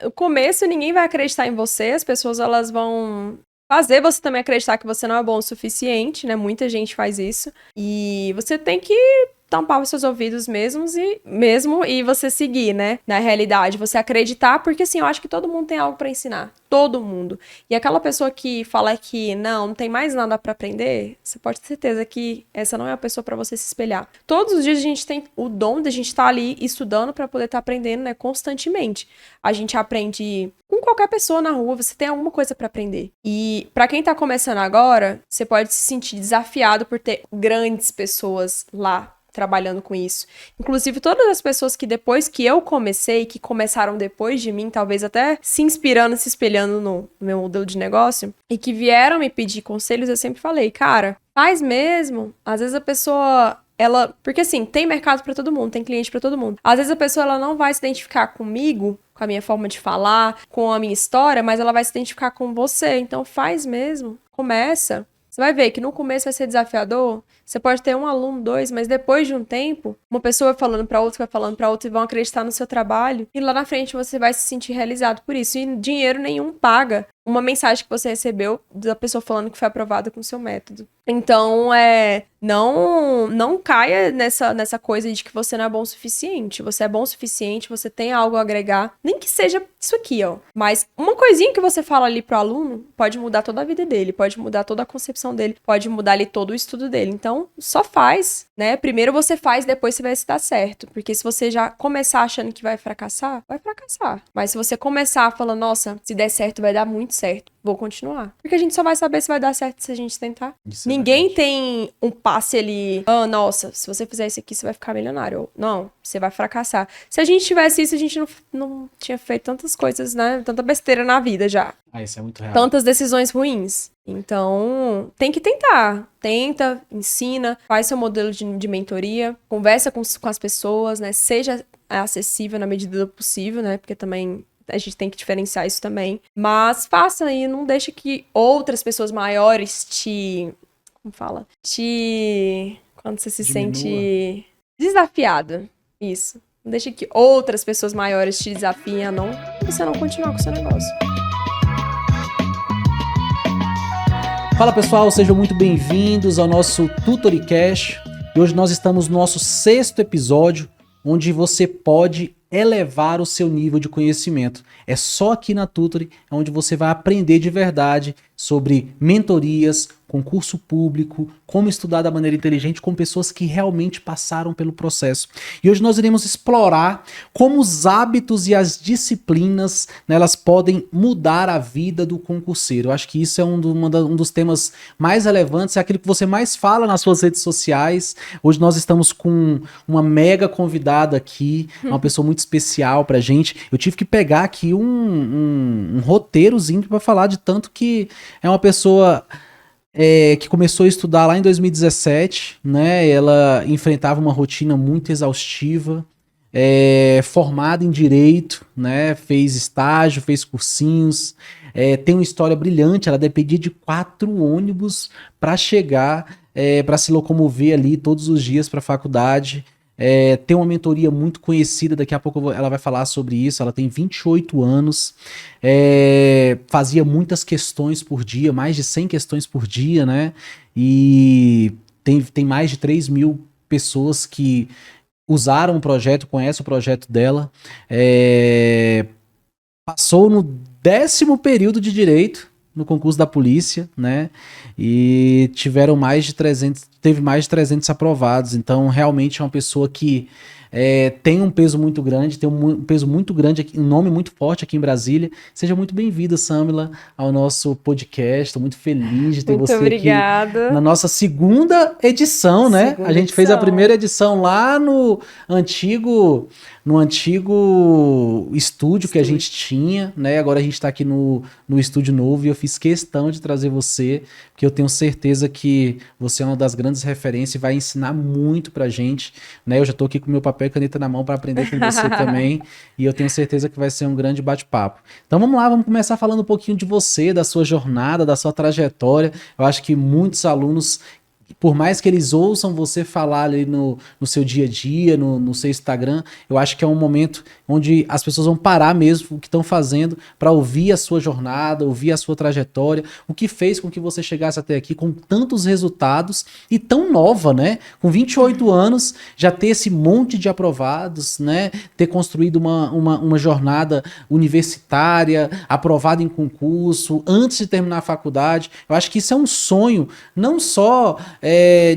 no começo ninguém vai acreditar em você, as pessoas elas vão fazer você também acreditar que você não é bom o suficiente, né? Muita gente faz isso. E você tem que tampar os seus ouvidos mesmo e você seguir, né? Na realidade, você acreditar, porque assim, eu acho que todo mundo tem algo pra ensinar. Todo mundo. E aquela pessoa que fala que não tem mais nada pra aprender, você pode ter certeza que essa não é a pessoa pra você se espelhar. Todos os dias a gente tem o dom de a gente estar ali estudando pra poder estar aprendendo, né? Constantemente. A gente aprende com qualquer pessoa na rua, você tem alguma coisa pra aprender. E pra quem tá começando agora, você pode se sentir desafiado por ter grandes pessoas lá trabalhando com isso. Inclusive, todas as pessoas que depois que eu comecei, que começaram depois de mim, talvez até se inspirando, se espelhando no meu modelo de negócio, e que vieram me pedir conselhos, eu sempre falei, cara, faz mesmo. Às vezes a pessoa, porque assim, tem mercado pra todo mundo, tem cliente pra todo mundo. Às vezes a pessoa, ela não vai se identificar comigo, com a minha forma de falar, com a minha história, mas ela vai se identificar com você. Então faz mesmo, começa. Você vai ver que no começo vai ser desafiador. Você pode ter um aluno, dois, mas depois de um tempo, uma pessoa vai falando pra outra, vai falando pra outra e vão acreditar no seu trabalho. E lá na frente você vai se sentir realizado por isso. E dinheiro nenhum paga uma mensagem que você recebeu da pessoa falando que foi aprovada com o seu método. Então, não caia nessa coisa de que você não é bom o suficiente. Você é bom o suficiente, você tem algo a agregar. Nem que seja isso aqui, ó. Mas uma coisinha que você fala ali pro aluno pode mudar toda a vida dele, pode mudar toda a concepção dele, pode mudar ali todo o estudo dele. Então, só faz, né? Primeiro você faz, depois você vai se dar certo. Porque se você já começar achando que vai fracassar, vai fracassar. Mas se você começar falando, nossa, se der certo, vai dar muito certo, vou continuar. Porque a gente só vai saber se vai dar certo se a gente tentar. Ninguém tem um passe ali, nossa, se você fizer isso aqui, você vai ficar milionário. Ou, não, você vai fracassar. Se a gente tivesse isso, a gente não tinha feito tantas coisas, né? Tanta besteira na vida já. Isso é muito real. Tantas decisões ruins. Então, tem que tentar. Tenta, ensina, faz seu modelo de mentoria, conversa com as pessoas, né? Seja acessível na medida do possível, né? Porque também a gente tem que diferenciar isso também. Mas faça aí, não deixe que outras pessoas maiores como fala? Quando você se sente desafiado. Isso. Não deixe que outras pessoas maiores te desafiem a você não continuar com o seu negócio. Fala pessoal, sejam muito bem-vindos ao nosso Tutoricast. E hoje nós estamos no nosso 6º episódio, onde você pode elevar o seu nível de conhecimento. É só aqui na Tutory onde você vai aprender de verdade sobre mentorias, concurso público, como estudar da maneira inteligente com pessoas que realmente passaram pelo processo. E hoje nós iremos explorar como os hábitos e as disciplinas, né, elas podem mudar a vida do concurseiro. Eu acho que isso é um dos temas mais relevantes, é aquilo que você mais fala nas suas redes sociais. Hoje nós estamos com uma mega convidada aqui, uma pessoa muito especial pra gente. Eu tive que pegar aqui um roteirozinho para falar de tanto que é uma pessoa que começou a estudar lá em 2017, né? Ela enfrentava uma rotina muito exaustiva, formada em direito, né? Fez estágio, fez cursinhos, tem uma história brilhante. Ela dependia de 4 ônibus para chegar, para se locomover ali todos os dias para a faculdade. Tem uma mentoria muito conhecida, daqui a pouco ela vai falar sobre isso. Ela tem 28 anos, fazia muitas questões por dia, mais de 100 questões por dia, né? E tem mais de 3 mil pessoas que usaram o projeto, conhecem o projeto dela. Passou no 10º período de Direito no concurso da polícia, né? E teve mais de 300 aprovados. Então, realmente é uma pessoa que tem um peso muito grande, tem um peso muito grande, aqui, um nome muito forte aqui em Brasília. Seja muito bem-vinda, Samila, ao nosso podcast. Estou muito feliz de ter Muito você obrigada. aqui na nossa 2ª edição, né? A gente fez a primeira edição lá no antigo estúdio que a gente tinha, né? Agora a gente está aqui no estúdio novo e eu fiz questão de trazer você, porque eu tenho certeza que você é uma das grandes referências e vai ensinar muito pra gente, né? Eu já tô aqui com meu papel e caneta na mão para aprender com você também, e eu tenho certeza que vai ser um grande bate-papo. Então vamos lá, vamos começar falando um pouquinho de você, da sua jornada, da sua trajetória. Eu acho que muitos alunos por mais que eles ouçam você falar ali no seu dia a dia, no seu Instagram, eu acho que é um momento onde as pessoas vão parar mesmo o que estão fazendo para ouvir a sua jornada, ouvir a sua trajetória, o que fez com que você chegasse até aqui com tantos resultados e tão nova, né? Com 28 anos, já ter esse monte de aprovados, né? Ter construído uma jornada universitária, aprovada em concurso, antes de terminar a faculdade. Eu acho que isso é um sonho, não só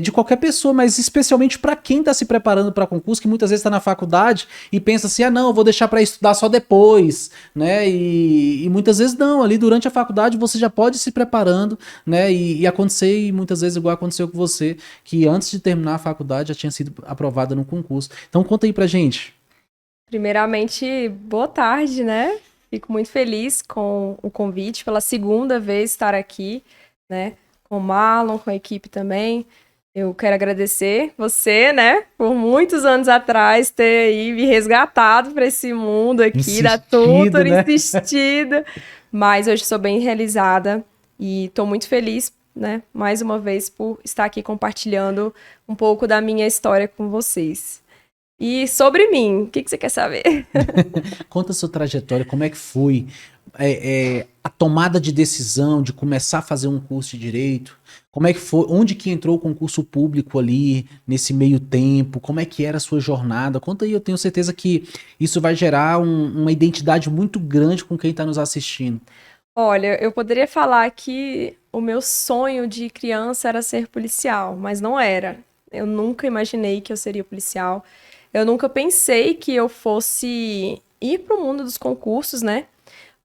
de qualquer pessoa, mas especialmente para quem está se preparando para concurso, que muitas vezes está na faculdade e pensa assim, não, eu vou deixar para estudar só depois, né? E muitas vezes não, ali durante a faculdade você já pode ir se preparando, né? E acontecer, e muitas vezes igual aconteceu com você, que antes de terminar a faculdade já tinha sido aprovada no concurso. Então conta aí pra gente. Primeiramente, boa tarde, né? Fico muito feliz com o convite, pela segunda vez estar aqui, né? Com o Marlon, com a equipe também. Eu quero agradecer você, né? Por muitos anos atrás ter aí me resgatado para esse mundo aqui da Tutor, né? insistido. Mas hoje sou bem realizada e estou muito feliz, né? Mais uma vez por estar aqui compartilhando um pouco da minha história com vocês. E sobre mim, o que você quer saber? Conta a sua trajetória, como é que foi a tomada de decisão de começar a fazer um curso de Direito? Como é que foi? Onde que entrou o concurso público ali, nesse meio tempo? Como é que era a sua jornada? Conta aí, eu tenho certeza que isso vai gerar uma identidade muito grande com quem está nos assistindo. Olha, eu poderia falar que o meu sonho de criança era ser policial, mas não era. Eu nunca imaginei que eu seria policial. Eu nunca pensei que eu fosse ir para o mundo dos concursos, né?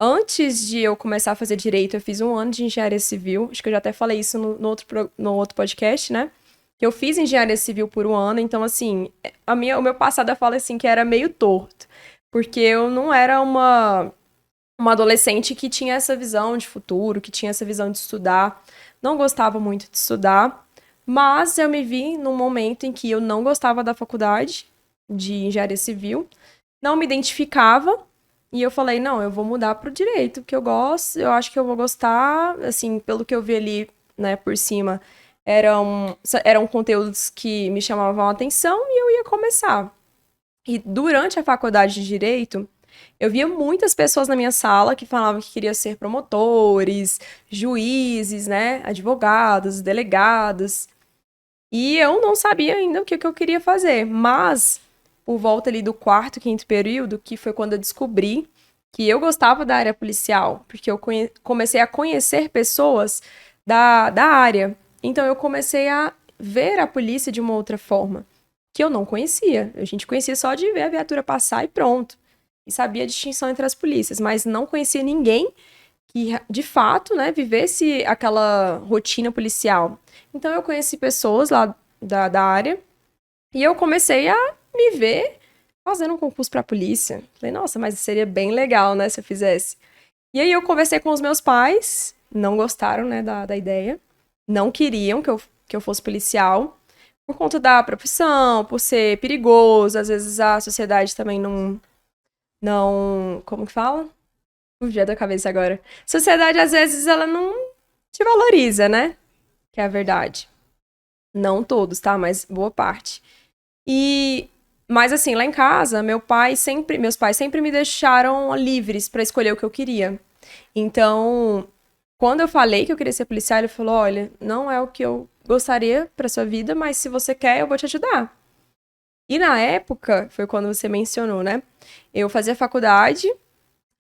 Antes de eu começar a fazer direito, eu fiz 1 ano de engenharia civil. Acho que eu já até falei isso no outro podcast, né? Que eu fiz engenharia civil por 1 ano. Então, assim, o meu passado eu falo assim que era meio torto. Porque eu não era uma adolescente que tinha essa visão de futuro, que tinha essa visão de estudar. Não gostava muito de estudar. Mas eu me vi num momento em que eu não gostava da faculdade de engenharia civil, não me identificava, e eu falei, não, eu vou mudar pro direito, porque eu gosto, eu acho que eu vou gostar, assim, pelo que eu vi ali, né, por cima, eram conteúdos que me chamavam a atenção e eu ia começar. E durante a faculdade de Direito, eu via muitas pessoas na minha sala que falavam que queriam ser promotores, juízes, né, advogados, delegados, e eu não sabia ainda o que eu queria fazer, mas por volta ali do 4º, 5º período, que foi quando eu descobri que eu gostava da área policial, porque eu comecei a conhecer pessoas da área. Então eu comecei a ver a polícia de uma outra forma, que eu não conhecia. A gente conhecia só de ver a viatura passar e pronto. E sabia a distinção entre as polícias, mas não conhecia ninguém que, de fato, né, vivesse aquela rotina policial. Então eu conheci pessoas lá da área e eu comecei a me ver fazendo um concurso pra polícia. Falei, nossa, mas seria bem legal, né, se eu fizesse. E aí eu conversei com os meus pais, não gostaram, né, da ideia. Não queriam que eu fosse policial, por conta da profissão, por ser perigoso. Às vezes a sociedade também não, como que fala? Fugiu da cabeça agora. Sociedade, às vezes, ela não te valoriza, né? Que é a verdade. Não todos, tá? Mas boa parte. Mas assim, lá em casa, meus pais sempre me deixaram livres para escolher o que eu queria. Então, quando eu falei que eu queria ser policial, ele falou, olha, não é o que eu gostaria para sua vida, mas se você quer, eu vou te ajudar. E na época, foi quando você mencionou, né? Eu fazia faculdade,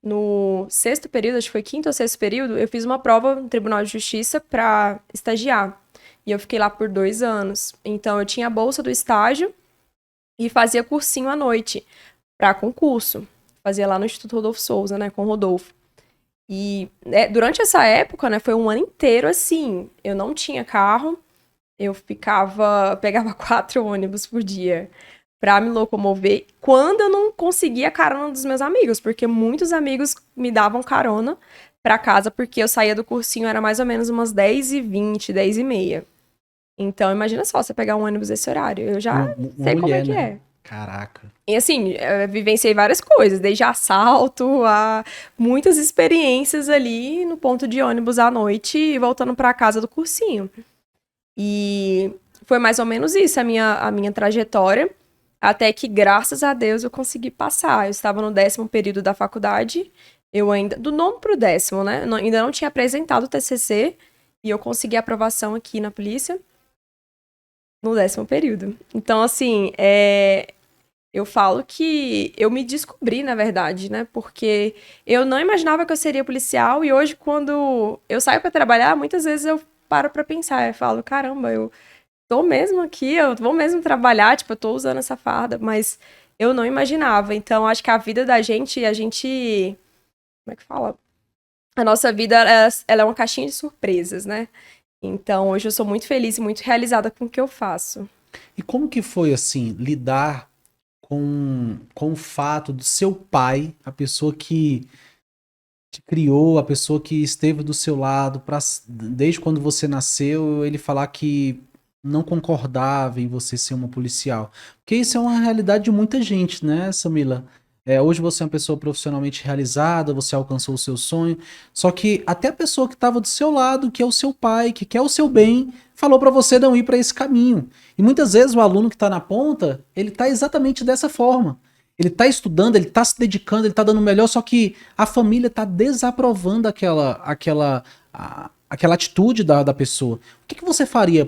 no 6º período, acho que foi 5º ou 6º período, eu fiz uma prova no Tribunal de Justiça para estagiar. E eu fiquei lá por 2 anos. Então, eu tinha a bolsa do estágio e fazia cursinho à noite para concurso. Fazia lá no Instituto Rodolfo Souza, né, com o Rodolfo. E durante essa época, né, foi um ano inteiro assim. Eu não tinha carro, eu pegava 4 ônibus por dia pra me locomover quando eu não conseguia carona dos meus amigos, porque muitos amigos me davam carona pra casa, porque eu saía do cursinho, era mais ou menos umas 10h20, 10h30. Então, imagina só, você pegar um ônibus esse horário. Eu já sei como é que é. Caraca. E assim, eu vivenciei várias coisas, desde assalto a muitas experiências ali no ponto de ônibus à noite e voltando pra casa do cursinho. E foi mais ou menos isso a minha trajetória, até que, graças a Deus, eu consegui passar. Eu estava no 10º período da faculdade, eu ainda, do 9º pro 10º, né? Ainda não tinha apresentado o TCC, e eu consegui aprovação aqui na polícia no 10º período. Então, assim, eu falo que eu me descobri, na verdade, né? Porque eu não imaginava que eu seria policial, e hoje, quando eu saio para trabalhar, muitas vezes eu paro para pensar, eu falo, caramba, eu tô mesmo aqui, eu vou mesmo trabalhar, tipo, eu tô usando essa farda, mas eu não imaginava. Então, acho que a vida da gente, a gente, como é que fala? A nossa vida, ela é uma caixinha de surpresas, né? Então, hoje eu sou muito feliz e muito realizada com o que eu faço. E como que foi, assim, lidar com o fato do seu pai, a pessoa que te criou, a pessoa que esteve do seu lado desde quando você nasceu, ele falar que não concordava em você ser uma policial? Porque isso é uma realidade de muita gente, né, Samila? Hoje você é uma pessoa profissionalmente realizada, você alcançou o seu sonho, só que até a pessoa que estava do seu lado, que é o seu pai, que quer o seu bem, falou para você não ir para esse caminho. E muitas vezes o aluno que está na ponta, ele está exatamente dessa forma. Ele está estudando, ele está se dedicando, ele está dando o melhor, só que a família está desaprovando aquela atitude da pessoa. O que você falaria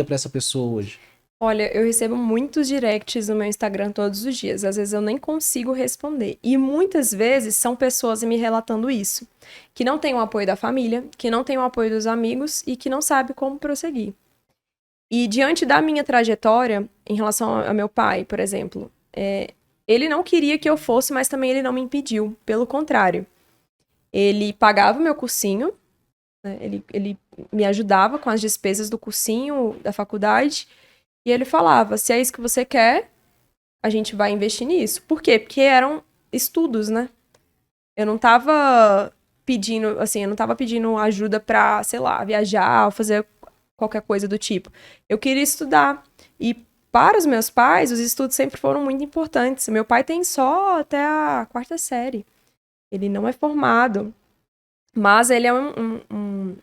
para essa pessoa hoje? Olha, eu recebo muitos directs no meu Instagram todos os dias. Às vezes eu nem consigo responder. E muitas vezes são pessoas me relatando isso. Que não tem o apoio da família, que não tem o apoio dos amigos e que não sabe como prosseguir. E diante da minha trajetória, em relação ao meu pai, por exemplo, ele não queria que eu fosse, mas também ele não me impediu. Pelo contrário. Ele pagava o meu cursinho, né? Ele me ajudava com as despesas do cursinho, da faculdade. E ele falava, se é isso que você quer, a gente vai investir nisso. Por quê? Porque eram estudos, né? Eu não tava pedindo, assim, eu não tava pedindo ajuda pra, sei lá, viajar ou fazer qualquer coisa do tipo. Eu queria estudar. E para os meus pais, os estudos sempre foram muito importantes. Meu pai tem só até a 4ª série. Ele não é formado. Mas ele é um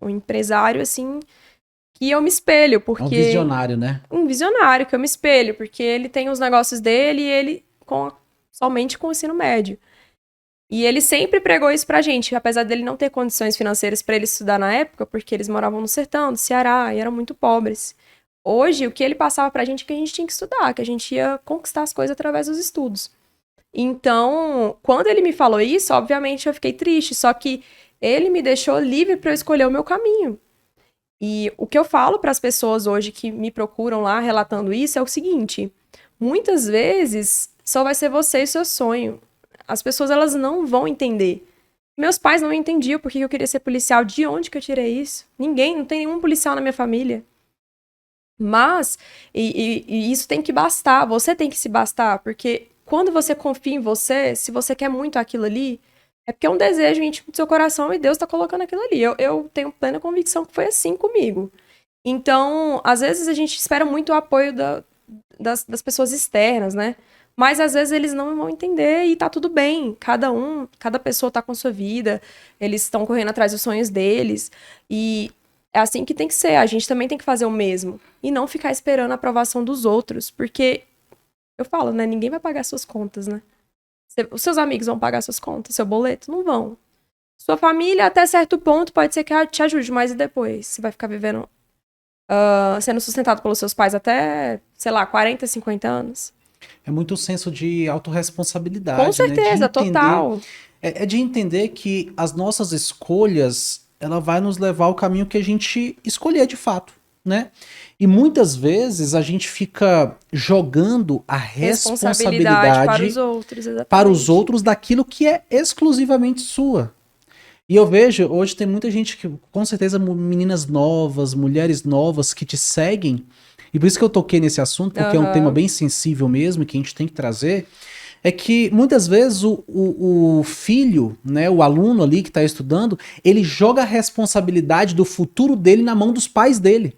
empresário, assim, que eu me espelho, porque... É um visionário, né? Um visionário que eu me espelho, porque ele tem os negócios dele e ele somente com o ensino médio. E ele sempre pregou isso pra gente, apesar dele não ter condições financeiras para ele estudar na época, porque eles moravam no sertão, do Ceará, e eram muito pobres. Hoje, o que ele passava pra gente é que a gente tinha que estudar, que a gente ia conquistar as coisas através dos estudos. Então, quando ele me falou isso, obviamente eu fiquei triste, só que ele me deixou livre para eu escolher o meu caminho. E o que eu falo para as pessoas hoje que me procuram lá relatando isso é o seguinte: muitas vezes só vai ser você e seu sonho. As pessoas, elas não vão entender. Meus pais não entendiam por que eu queria ser policial. De onde que eu tirei isso? Ninguém, não tem nenhum policial na minha família. Mas, e isso tem que bastar, você tem que se bastar, porque quando você confia em você, se você quer muito aquilo ali, é porque é um desejo íntimo do seu coração e Deus tá colocando aquilo ali. Eu tenho plena convicção que foi assim comigo. Então, às vezes a gente espera muito o apoio das pessoas externas, né? Mas às vezes eles não vão entender e tá tudo bem. Cada pessoa tá com sua vida, eles estão correndo atrás dos sonhos deles. E é assim que tem que ser. A gente também tem que fazer o mesmo. E não ficar esperando a aprovação dos outros. Porque, eu falo, né? Ninguém vai pagar suas contas, né? Os seus amigos vão pagar suas contas, seu boleto? Não vão. Sua família, até certo ponto, pode ser que te ajude, mas e depois? Você vai ficar vivendo, sendo sustentado pelos seus pais até, sei lá, 40, 50 anos? É muito o senso de autorresponsabilidade, Com certeza, né? total. É de entender que as nossas escolhas, ela vai nos levar ao caminho que a gente escolher de fato, né? E muitas vezes a gente fica jogando a responsabilidade para os outros daquilo que é exclusivamente sua. E eu vejo, hoje tem muita gente que, com certeza, meninas novas, mulheres novas que te seguem, e por isso que eu toquei nesse assunto, porque é um tema bem sensível mesmo, que a gente tem que trazer, é que muitas vezes o filho, né, o aluno ali que está estudando, ele joga a responsabilidade do futuro dele na mão dos pais dele.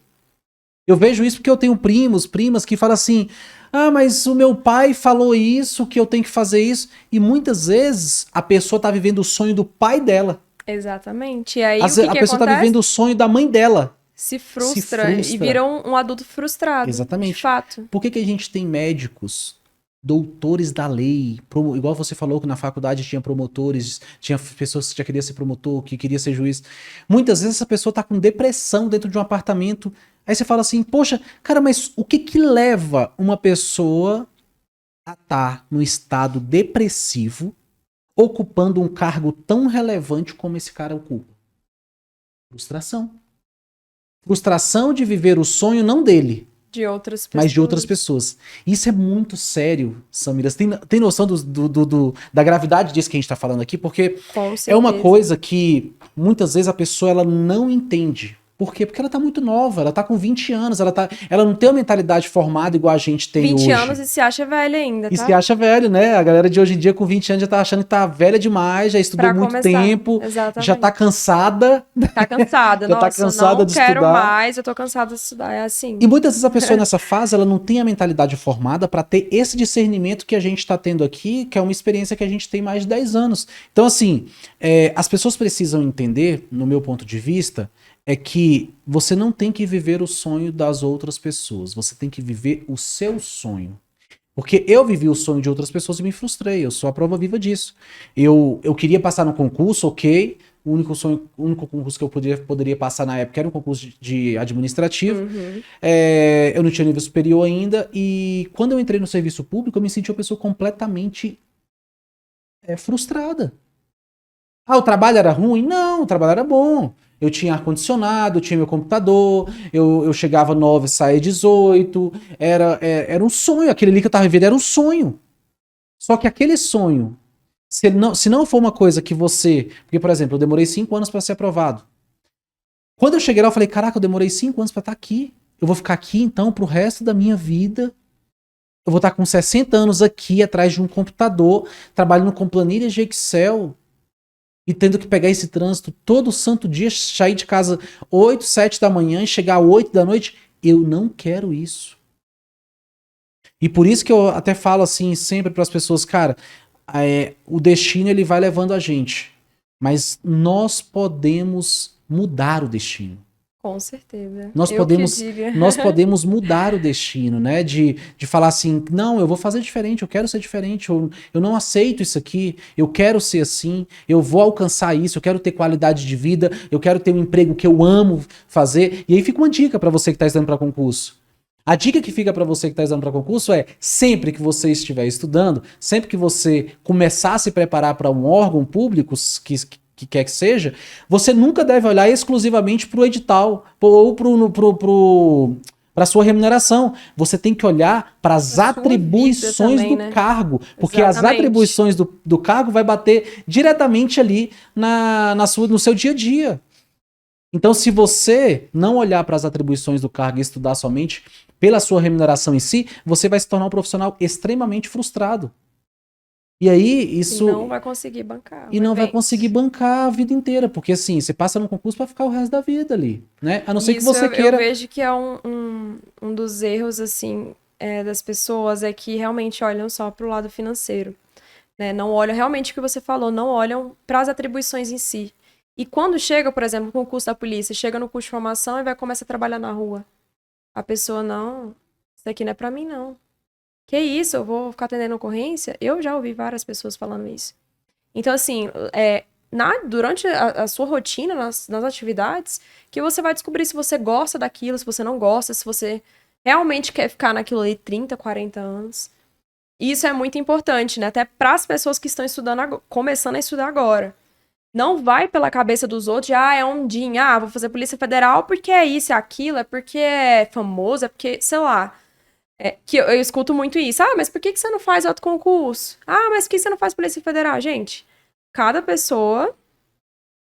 Eu vejo isso porque eu tenho primos, primas que falam assim, mas o meu pai falou isso, que eu tenho que fazer isso, e muitas vezes a pessoa está vivendo o sonho do pai dela. Exatamente. E aí, A pessoa está vivendo o sonho da mãe dela. se frustra e vira um adulto frustrado. Exatamente. De fato. Por que a gente tem médicos, doutores da lei, igual você falou que na faculdade tinha promotores, tinha pessoas que já queriam ser promotor, que queria ser juiz. Muitas vezes essa pessoa tá com depressão dentro de um apartamento. Aí você fala assim, poxa, cara, mas o que leva uma pessoa a estar no estado depressivo, ocupando um cargo tão relevante como esse cara ocupa? Frustração. Frustração de viver o sonho não dele, de outras pessoas. mas de outras pessoas. Isso é muito sério, Samira. Você tem noção da gravidade disso que a gente está falando aqui? Porque é uma coisa que muitas vezes a pessoa ela não entende. Por quê? Porque ela tá muito nova, ela tá com 20 anos, ela não tem uma mentalidade formada igual a gente tem 20 hoje. 20 anos e se acha velha ainda, tá? E se acha velho, né? A galera de hoje em dia com 20 anos já tá achando que tá velha demais, já estudou muito tempo, já tá cansada. Tá cansada, já tá cansada de estudar. Não quero mais, eu tô cansada de estudar, é assim. E muitas vezes a pessoa nessa fase, ela não tem a mentalidade formada para ter esse discernimento que a gente tá tendo aqui, que é uma experiência que a gente tem mais de 10 anos. Então, assim, as pessoas precisam entender, no meu ponto de vista, é que você não tem que viver o sonho das outras pessoas, você tem que viver o seu sonho. Porque eu vivi o sonho de outras pessoas e me frustrei, eu sou a prova viva disso. Eu queria passar no concurso, ok, o único concurso que eu poderia passar na época era um concurso de administrativo, eu não tinha nível superior ainda, e quando eu entrei no serviço público, eu me senti uma pessoa completamente frustrada. Ah, o trabalho era ruim? Não, o trabalho era bom. Eu tinha ar-condicionado, eu tinha meu computador, eu chegava 9, saía 18, era um sonho, aquele ali que eu tava vivendo era um sonho. Só que aquele sonho, se não for uma coisa que você... Porque, por exemplo, eu demorei 5 anos para ser aprovado. Quando eu cheguei lá, eu falei, caraca, eu demorei 5 anos para estar aqui. Eu vou ficar aqui, então, pro resto da minha vida. Eu vou estar com 60 anos aqui, atrás de um computador, trabalhando com planilhas de Excel, e tendo que pegar esse trânsito todo santo dia, sair de casa 8, 7 da manhã e chegar 8 da noite. Eu não quero isso. E por isso que eu até falo assim sempre para as pessoas, cara, o destino ele vai levando a gente, mas nós podemos mudar o destino. Com certeza. Nós podemos mudar o destino, né? De falar assim, não, eu vou fazer diferente, eu quero ser diferente, eu não aceito isso aqui, eu quero ser assim, eu vou alcançar isso, eu quero ter qualidade de vida, eu quero ter um emprego que eu amo fazer. E aí fica uma dica para você que está estudando para concurso. A dica que fica para você que está estudando para concurso é, sempre que você estiver estudando, sempre que você começar a se preparar para um órgão público, que quer que seja, você nunca deve olhar exclusivamente para o edital ou para a sua remuneração. Você tem que olhar para as atribuições também, do cargo, porque as atribuições do cargo vai bater diretamente ali no seu dia a dia. Então, se você não olhar para as atribuições do cargo e estudar somente pela sua remuneração em si, você vai se tornar um profissional extremamente frustrado. E aí, isso... E não vai conseguir bancar. E não vai conseguir bancar a vida inteira, porque assim, você passa num concurso para ficar o resto da vida ali, né? A não ser que você queira... Eu vejo que é um dos erros, assim, das pessoas, é que realmente olham só pro lado financeiro, né? Não olham realmente o que você falou, não olham para as atribuições em si. E quando chega, por exemplo, com o concurso da polícia, chega no curso de formação e vai começar a trabalhar na rua. A pessoa, não, isso aqui não é para mim, não. Que isso, eu vou ficar atendendo ocorrência? Eu já ouvi várias pessoas falando isso. Então, assim, durante a sua rotina, nas atividades, que você vai descobrir se você gosta daquilo, se você não gosta, se você realmente quer ficar naquilo ali 30, 40 anos. E isso é muito importante, né? Até para as pessoas que estão estudando, começando a estudar agora. Não vai pela cabeça dos outros, é um din, vou fazer Polícia Federal porque é isso, é aquilo, é porque é famoso, é porque, sei lá... que eu escuto muito isso. Mas por que você não faz outro concurso? Mas por que você não faz Polícia Federal? Gente, cada pessoa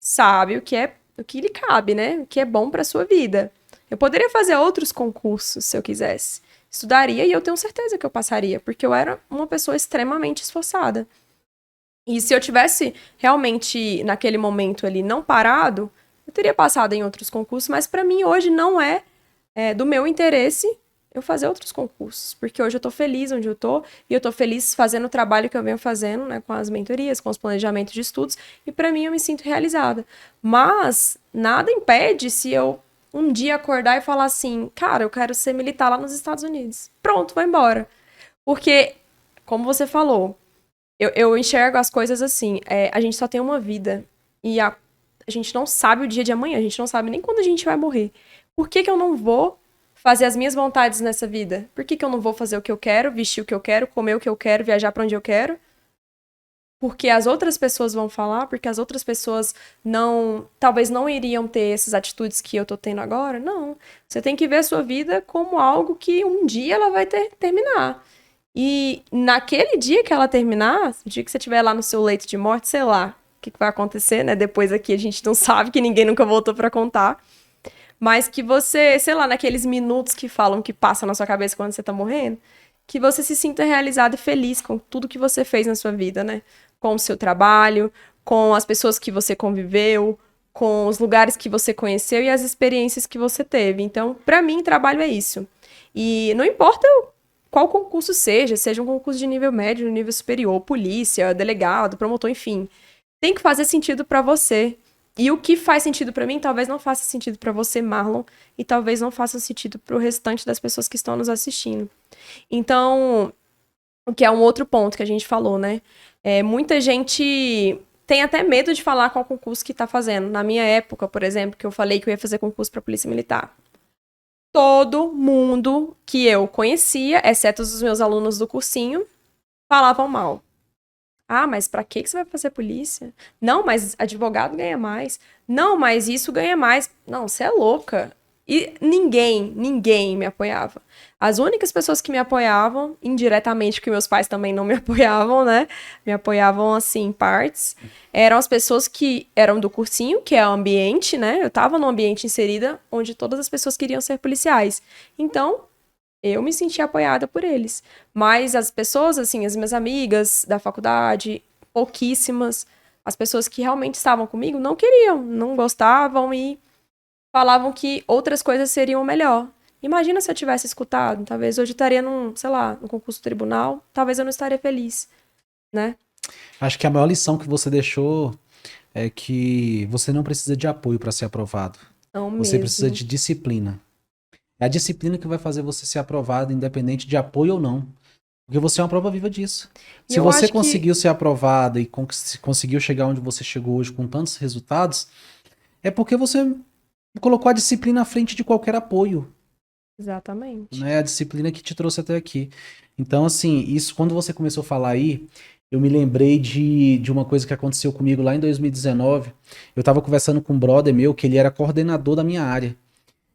sabe o que lhe cabe, né? O que é bom pra sua vida. Eu poderia fazer outros concursos se eu quisesse. Estudaria e eu tenho certeza que eu passaria, porque eu era uma pessoa extremamente esforçada. E se eu tivesse realmente, naquele momento ali, não parado, eu teria passado em outros concursos, mas pra mim hoje não é do meu interesse eu fazer outros concursos, porque hoje eu tô feliz onde eu tô, e eu tô feliz fazendo o trabalho que eu venho fazendo, né, com as mentorias, com os planejamentos de estudos, e pra mim eu me sinto realizada. Mas nada impede se eu um dia acordar e falar assim, cara, eu quero ser militar lá nos Estados Unidos. Pronto, vou embora. Porque, como você falou, eu enxergo as coisas assim, a gente só tem uma vida e a gente não sabe o dia de amanhã, a gente não sabe nem quando a gente vai morrer. Por que que eu não vou fazer as minhas vontades nessa vida? Por que que eu não vou fazer o que eu quero, vestir o que eu quero, comer o que eu quero, viajar pra onde eu quero? Porque as outras pessoas vão falar, porque as outras pessoas talvez não iriam ter essas atitudes que eu tô tendo agora. Não. Você tem que ver a sua vida como algo que um dia ela vai terminar. E naquele dia que ela terminar, o dia que você estiver lá no seu leito de morte, sei lá o que vai acontecer, né? Depois aqui a gente não sabe, que ninguém nunca voltou pra contar. Mas que você, sei lá, naqueles minutos que falam que passa na sua cabeça quando você tá morrendo, que você se sinta realizado e feliz com tudo que você fez na sua vida, né? Com o seu trabalho, com as pessoas que você conviveu, com os lugares que você conheceu e as experiências que você teve. Então, pra mim, trabalho é isso. E não importa qual concurso seja um concurso de nível médio, nível superior, polícia, delegado, promotor, enfim. Tem que fazer sentido pra você. E o que faz sentido pra mim, talvez não faça sentido pra você, Marlon, e talvez não faça sentido pro restante das pessoas que estão nos assistindo. Então, o que é um outro ponto que a gente falou, né? Muita gente tem até medo de falar qual concurso que tá fazendo. Na minha época, por exemplo, que eu falei que eu ia fazer concurso pra Polícia Militar. Todo mundo que eu conhecia, exceto os meus alunos do cursinho, falavam mal. Ah, mas pra que você vai fazer polícia? Não, mas advogado ganha mais. Não, mas isso ganha mais. Não, você é louca. E ninguém me apoiava. As únicas pessoas que me apoiavam, indiretamente, porque meus pais também não me apoiavam, né? Me apoiavam, assim, em partes. Eram as pessoas que eram do cursinho, que é o ambiente, né? Eu tava num ambiente inserida onde todas as pessoas queriam ser policiais. Então, eu me senti apoiada por eles. Mas as pessoas, assim, as minhas amigas da faculdade, pouquíssimas, as pessoas que realmente estavam comigo não queriam, não gostavam e falavam que outras coisas seriam melhor. Imagina se eu tivesse escutado, talvez hoje eu estaria sei lá, no concurso do tribunal, talvez eu não estaria feliz, né? Acho que a maior lição que você deixou é que você não precisa de apoio para ser aprovado. Não Você mesmo. precisa de disciplina. É a disciplina que vai fazer você ser aprovado, independente de apoio ou não. Porque você é uma prova viva disso. E Se eu você acho que- conseguiu ser aprovado e conseguiu chegar onde você chegou hoje com tantos resultados, é porque você colocou a disciplina à frente de qualquer apoio. Exatamente. Né? A disciplina que te trouxe até aqui. Então, assim, isso quando você começou a falar aí, eu me lembrei de uma coisa que aconteceu comigo lá em 2019. Eu tava conversando com um brother meu, que ele era coordenador da minha área.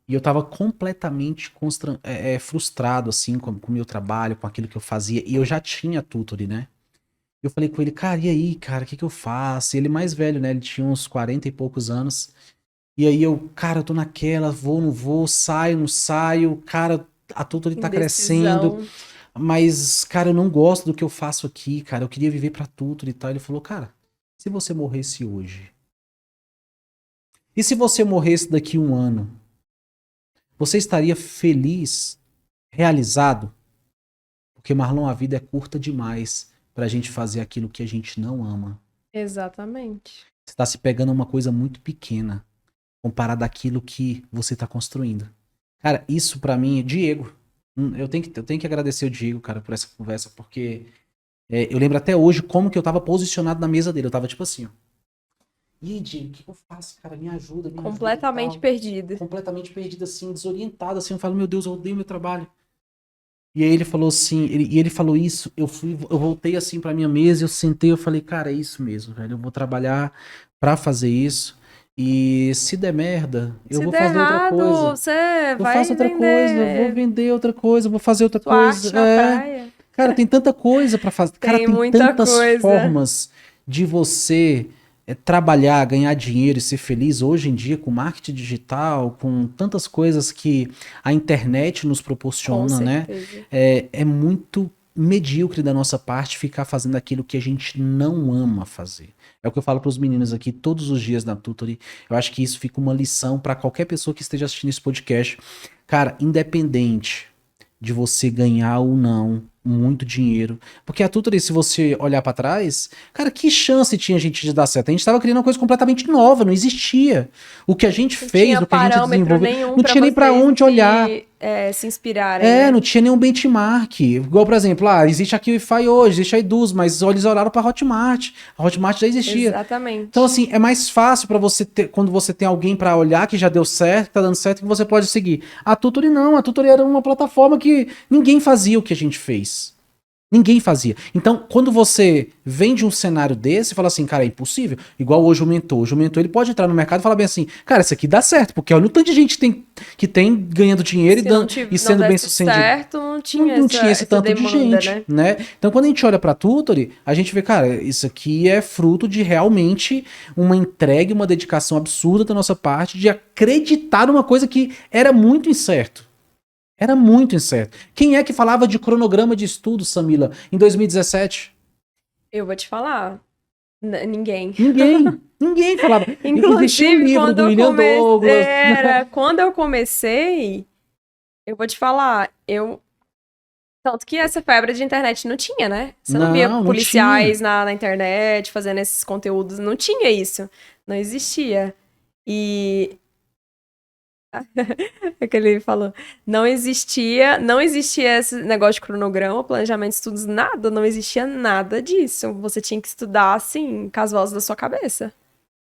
E eu tava completamente frustrado, assim, com o meu trabalho, com aquilo que eu fazia. E eu já tinha tutory, né? Eu falei com ele, cara, e aí, cara, o que que eu faço? E ele mais velho, né? Ele tinha uns 40 e poucos anos. E aí cara, eu tô naquela, vou, não vou, saio, não saio. Cara, a tutory tá crescendo. Indecisão. Mas, cara, eu não gosto do que eu faço aqui, cara. Eu queria viver pra tutory e tal. Ele falou, cara, se você morresse hoje? E se você morresse daqui um ano? Você estaria feliz, realizado? Porque, Marlon, a vida é curta demais pra gente fazer aquilo que a gente não ama. Exatamente. Você tá se pegando uma coisa muito pequena comparado àquilo que você tá construindo. Cara, isso pra mim é Diego. Eu tenho que agradecer o Diego, cara, por essa conversa, porque eu lembro até hoje como que eu tava posicionado na mesa dele. Eu tava tipo assim, ó. E aí, Diego, o que eu faço, cara? Me ajuda, me ajuda. Completamente perdido. Completamente perdido, assim, desorientado, assim. Eu falo, meu Deus, eu odeio meu trabalho. E aí ele falou assim, ele falou isso, eu voltei assim pra minha mesa, eu sentei, eu falei, cara, é isso mesmo, velho. Eu vou trabalhar pra fazer isso. E se der merda, eu Se vou der fazer outra errado, coisa. você Eu vai faço outra coisa, eu vou vender vender outra coisa, eu vou fazer outra sua arte coisa. na praia. Cara, tem tanta coisa pra fazer. Cara, Tem tem muita tantas coisa. formas de você trabalhar, ganhar dinheiro e ser feliz hoje em dia com marketing digital, com tantas coisas que a internet nos Com proporciona, né? certeza. É muito medíocre da nossa parte ficar fazendo aquilo que a gente não ama fazer. É o que eu falo para os meninos aqui todos os dias na Tutory. Eu acho que isso fica uma lição para qualquer pessoa que esteja assistindo esse podcast. Cara, independente de você ganhar ou não, muito dinheiro. Porque a Tutory, se você olhar pra trás, cara, que chance tinha a gente de dar certo? A gente tava criando uma coisa completamente nova, não existia. O que a gente Não fez, tinha o que a gente parâmetro desenvolveu, nenhum não pra tinha nem pra vocês onde olhar. se inspirarem, né? Não tinha nenhum benchmark. Igual, por exemplo, existe aqui o Wi-Fi hoje, existe a Eduz, mas eles olharam pra Hotmart. A Hotmart já existia. Exatamente. Então, assim, é mais fácil pra você ter, quando você tem alguém pra olhar que já deu certo, que tá dando certo, que você pode seguir. A Tutory não, a Tutory era uma plataforma que ninguém fazia o que a gente fez. Ninguém fazia. Então, quando você vem de um cenário desse, fala assim, cara, é impossível. Igual hoje o mentor. Hoje o mentor, ele pode entrar no mercado e falar bem assim, cara, isso aqui dá certo, porque olha o tanto de gente que tem ganhando dinheiro e sendo bem sucedido. Certo, não tinha Não tinha esse tanto demanda, de gente, né? Então, quando a gente olha pra Tutory, a gente vê, cara, isso aqui é fruto de realmente uma entrega, uma dedicação absurda da nossa parte de acreditar numa coisa que era muito incerto. Era muito incerto. Quem é que falava de cronograma de estudo, Samila, em 2017? Eu vou te falar. Ninguém. Ninguém falava. Existia um Inclusive, livro do William Douglas. quando eu comecei, eu vou te falar, tanto que essa febre de internet não tinha, né? Você não via Não policiais tinha. na internet fazendo esses conteúdos, não tinha isso. Não existia. E é que ele falou, não existia esse negócio de cronograma, planejamento de estudos, nada, não existia nada disso. Você tinha que estudar, assim, com as vozes da sua cabeça.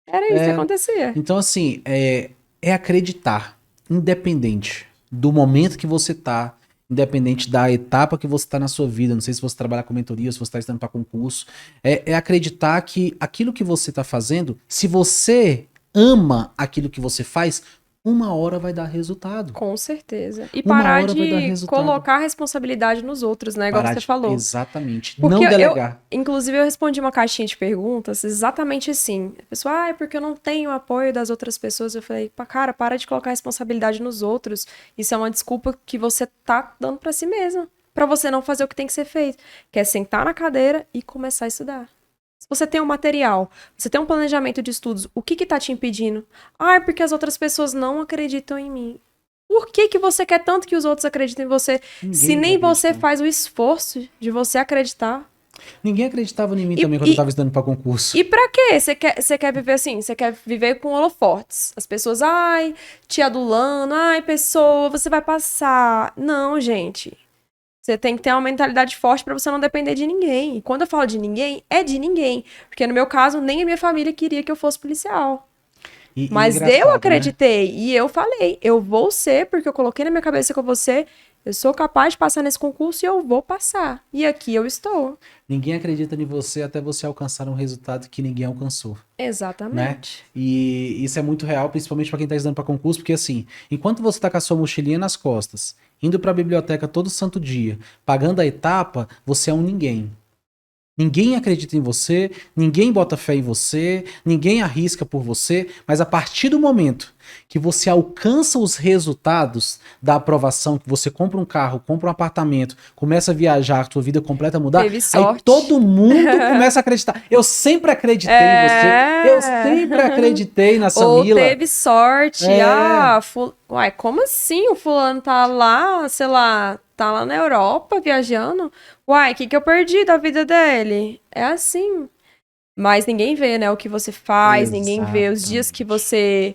Era isso que acontecia. Então, assim, é acreditar, independente do momento que você tá, independente da etapa que você tá na sua vida, não sei se você trabalha com mentoria, se você tá estudando para concurso, é acreditar que aquilo que você tá fazendo, se você ama aquilo que você faz, uma hora vai dar resultado. Com certeza. E Uma parar hora vai dar de resultado. colocar a responsabilidade nos outros, né? Igual você falou. Exatamente. Porque Não delegar. Inclusive, eu respondi uma caixinha de perguntas exatamente assim. A pessoa, é porque eu não tenho apoio das outras pessoas. Eu falei, cara, para de colocar a responsabilidade nos outros. Isso é uma desculpa que você tá dando pra si mesmo. Pra você não fazer o que tem que ser feito. Que é sentar na cadeira e começar a estudar. Se você tem um material, você tem um planejamento de estudos, o que tá te impedindo? É porque as outras pessoas não acreditam em mim. Por que você quer tanto que os outros acreditem em você, se nem você faz o esforço de você acreditar? Ninguém acreditava em mim também quando eu tava estudando pra concurso. E pra quê? Você quer viver assim? Você quer viver com holofotes. As pessoas, te adulando, pessoa, você vai passar. Não, gente. Você tem que ter uma mentalidade forte pra você não depender de ninguém. E quando eu falo de ninguém, é de ninguém. Porque no meu caso, nem a minha família queria que eu fosse policial. Mas eu acreditei, né? E eu falei, eu vou ser, porque eu coloquei na minha cabeça que eu vou ser, eu sou capaz de passar nesse concurso e eu vou passar. E aqui eu estou. Ninguém acredita em você até você alcançar um resultado que ninguém alcançou. Exatamente. Né? E isso é muito real, principalmente para quem tá estudando para concurso, porque assim, enquanto você tá com a sua mochilinha nas costas, indo para a biblioteca todo santo dia, pagando a etapa, você é um ninguém. Ninguém acredita em você, ninguém bota fé em você, ninguém arrisca por você, mas a partir do momento que você alcança os resultados da aprovação, que você compra um carro, compra um apartamento, começa a viajar, a sua vida completa a mudar, aí todo mundo começa a acreditar. Eu sempre acreditei em você, eu sempre acreditei na Samila. Ou teve sorte, Uai, como assim o fulano tá lá, sei lá, tá lá na Europa viajando? Uai, o que eu perdi da vida dele? É assim. Mas ninguém vê, né, o que você faz, ninguém vê os dias que você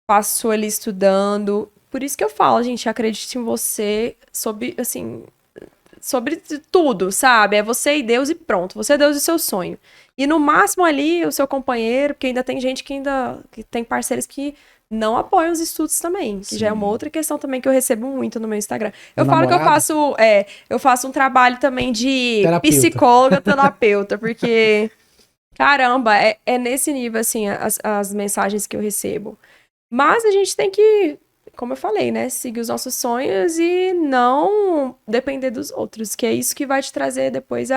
passou ali estudando. Por isso que eu falo, gente, acredite em você sobre, assim, sobre tudo, sabe? É você e Deus e pronto. Você é Deus e seu sonho. E no máximo ali, o seu companheiro, porque ainda tem gente que tem parceiros que não apoiam os estudos também, que já é uma outra questão também que eu recebo muito no meu Instagram. Eu falo que eu faço um trabalho também de psicóloga, terapeuta, porque, caramba, é nesse nível, assim, as mensagens que eu recebo. Mas a gente tem que, como eu falei, né, seguir os nossos sonhos e não depender dos outros, que é isso que vai te trazer depois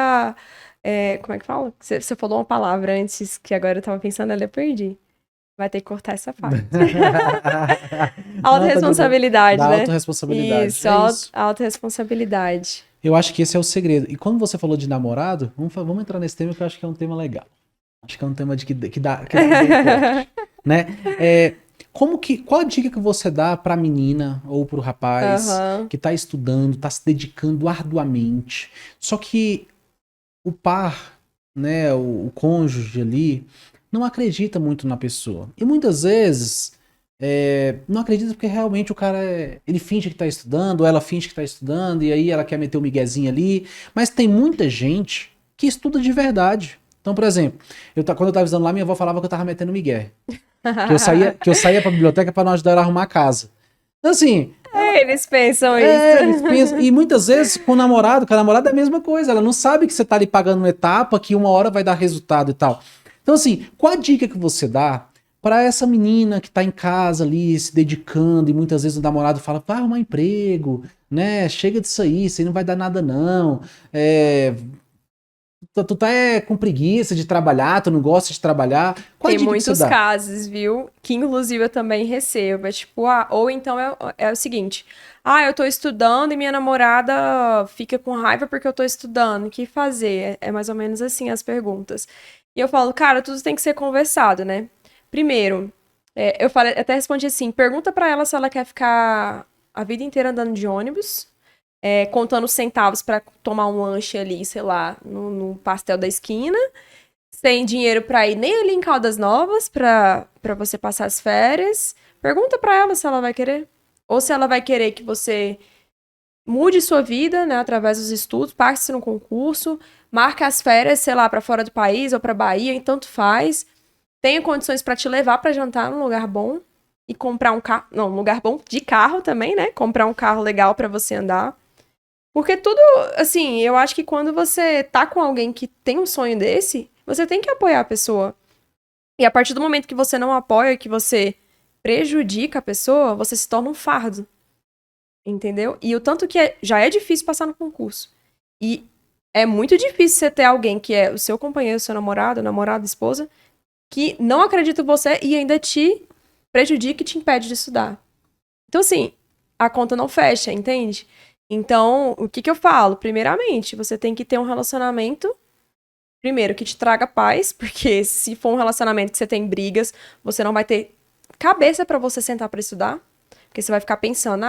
como é que fala? Você falou uma palavra antes, que agora eu tava pensando, eu perdi. Vai ter que cortar essa parte. Autoresponsabilidade, né? Autoresponsabilidade. Isso, autoresponsabilidade. Eu acho que esse é o segredo. E quando você falou de namorado, vamos entrar nesse tema que eu acho que é um tema legal. Acho que é um tema que dá bem forte, né? Qual a dica que você dá pra menina ou pro rapaz Aham. que tá estudando, tá se dedicando arduamente, só que o par, né, o cônjuge ali, não acredita muito na pessoa. E muitas vezes não acredita porque realmente o cara ele finge que tá estudando, ou ela finge que tá estudando, e aí ela quer meter o miguezinho ali. Mas tem muita gente que estuda de verdade. Então, por exemplo, quando eu tava estudando lá, minha avó falava que eu tava metendo migué. Que eu saía pra biblioteca pra não ajudar ela a arrumar a casa. Então, assim, Eles pensam isso. eles pensam, e muitas vezes com a namorada é a mesma coisa, ela não sabe que você tá ali pagando uma etapa que uma hora vai dar resultado e tal. Então assim, qual a dica que você dá pra essa menina que tá em casa ali se dedicando e muitas vezes o namorado fala, vai arrumar emprego, né, chega disso aí, isso aí não vai dar nada não, tu tá com preguiça de trabalhar, tu não gosta de trabalhar, qual a Tem dica que você muitos dá? casos, viu? Que inclusive eu também recebo. É tipo, ou então é o seguinte: eu tô estudando e minha namorada fica com raiva porque eu tô estudando. O que fazer? É mais ou menos assim as perguntas. E eu falo, cara, tudo tem que ser conversado, né? Primeiro, eu falei, até respondi assim: pergunta pra ela se ela quer ficar a vida inteira andando de ônibus, contando centavos pra tomar um lanche ali, sei lá, no pastel da esquina, sem dinheiro pra ir nem ali em Caldas Novas pra você passar as férias. Pergunta pra ela se ela vai querer. Ou se ela vai querer que você mude sua vida, né, através dos estudos, passe no concurso, marque as férias, sei lá, pra fora do país ou pra Bahia, e tanto faz. Tenha condições pra te levar pra jantar num lugar bom e comprar um carro, não, um lugar bom de carro também, né? Comprar um carro legal pra você andar. Porque tudo, assim, eu acho que quando você tá com alguém que tem um sonho desse, você tem que apoiar a pessoa. E a partir do momento que você não apoia, que você prejudica a pessoa, você se torna um fardo. Entendeu? E o tanto que já é difícil passar no concurso. E é muito difícil você ter alguém que é o seu companheiro, o seu namorado, esposa, que não acredita em você e ainda te prejudica e te impede de estudar. Então, assim, a conta não fecha, entende? Então, o que eu falo? Primeiramente, você tem que ter um relacionamento, primeiro, que te traga paz, porque se for um relacionamento que você tem brigas, você não vai ter cabeça pra você sentar pra estudar. Porque você vai ficar pensando,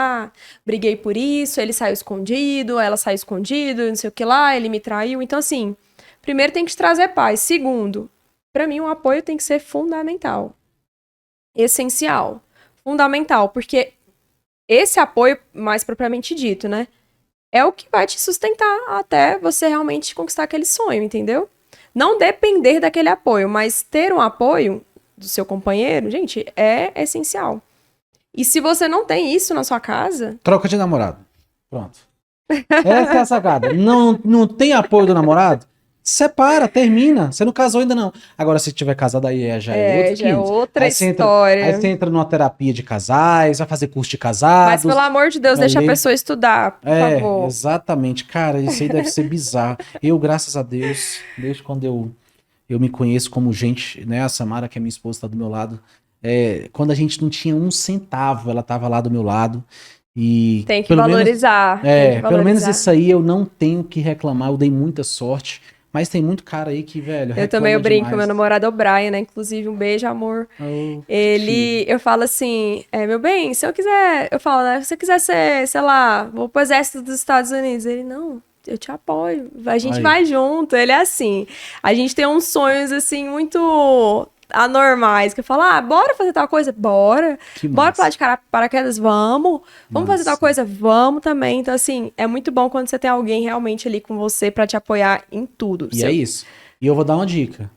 briguei por isso, ele saiu escondido, ela saiu escondido, não sei o que lá, ele me traiu. Então, assim, primeiro tem que te trazer paz. Segundo, pra mim, o apoio tem que ser fundamental. Essencial. Fundamental, porque esse apoio, mais propriamente dito, né? É o que vai te sustentar até você realmente conquistar aquele sonho, entendeu? Não depender daquele apoio, mas ter um apoio do seu companheiro, gente, é essencial. E se você não tem isso na sua casa, Troca de namorado. Pronto. Essa é a sacada. Não tem apoio do namorado? Separa, termina. Você não casou ainda não. Agora, se tiver casado, aí já é outro já é 500. outra Aí história. você entra numa terapia de casais, vai fazer curso de Mas, casados. pelo amor de Deus, vai deixa a ler. pessoa estudar, por favor. Exatamente. Cara, isso aí deve ser bizarro. Eu, graças a Deus, desde quando eu me conheço como gente, né? A Samara, que é minha esposa, tá do meu lado. Quando a gente não tinha um centavo, ela tava lá do meu lado. E Tem que pelo menos, valorizar. Tem que pelo menos valorizar. isso aí eu não tenho que reclamar, eu dei muita sorte. Mas tem muito cara aí que, velho, Eu também reclama brinco, demais. meu namorado é o Brian, né? Inclusive, um beijo, amor. Oh, Eu falo assim, meu bem, se eu quiser, eu falo, né? Se você quiser ser, sei lá, vou pro exército dos Estados Unidos. Ele, não, eu te apoio, a gente Aí. vai junto. Ele é assim, a gente tem uns sonhos, assim, muito anormais, que eu falo, bora fazer tal coisa? Bora. Que Bora pular massa. de paraquedas? Vamos. Vamos fazer tal Massa. coisa? Vamos também. Então, assim, é muito bom quando você tem alguém realmente ali com você pra te apoiar em tudo. E é isso. E eu vou dar uma dica.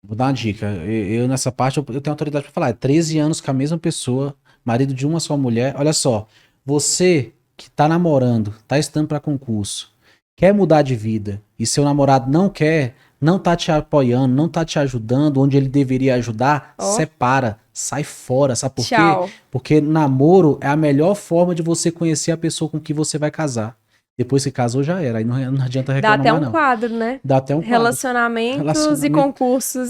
Vou dar uma dica. Eu nessa parte, eu tenho autoridade pra falar. 13 anos com a mesma pessoa, marido de uma só mulher. Olha só, você que tá namorando, tá estudando pra concurso, quer mudar de vida e seu namorado não quer, não tá te apoiando, não tá te ajudando onde ele deveria ajudar, separa, sai fora, sabe por Tchau. quê? Porque namoro é a melhor forma de você conhecer a pessoa com que você vai casar. Depois que casou já era, aí não adianta Dá reclamar até mais um não. quadro, né? Dá até um quadro. Relacionamentos e concursos.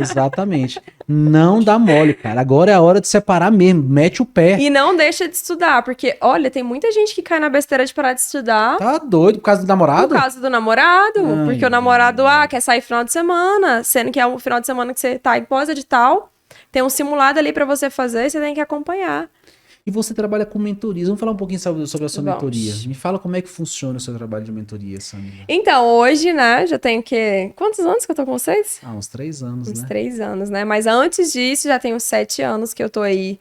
Exatamente. Não dá mole, cara. Agora é a hora de separar mesmo. Mete o pé. E não deixa de estudar, porque, olha, tem muita gente que cai na besteira de parar de estudar Tá doido por causa do por namorado? causa do namorado. Ai, Porque o namorado, quer sair final de semana, sendo que é o final de semana que você tá em pós-edital. Tem um simulado ali para você fazer, você tem que acompanhar. E você trabalha com mentorias. Vamos falar um pouquinho sobre a sua Vamos. mentoria. Me fala como é que funciona o seu trabalho de mentoria, Samira. Então, hoje, né, já tenho o quê? Quantos anos que eu tô com vocês? Uns 3 anos, Uns né? 3 anos, né? Mas antes disso, já tenho 7 anos que eu tô aí,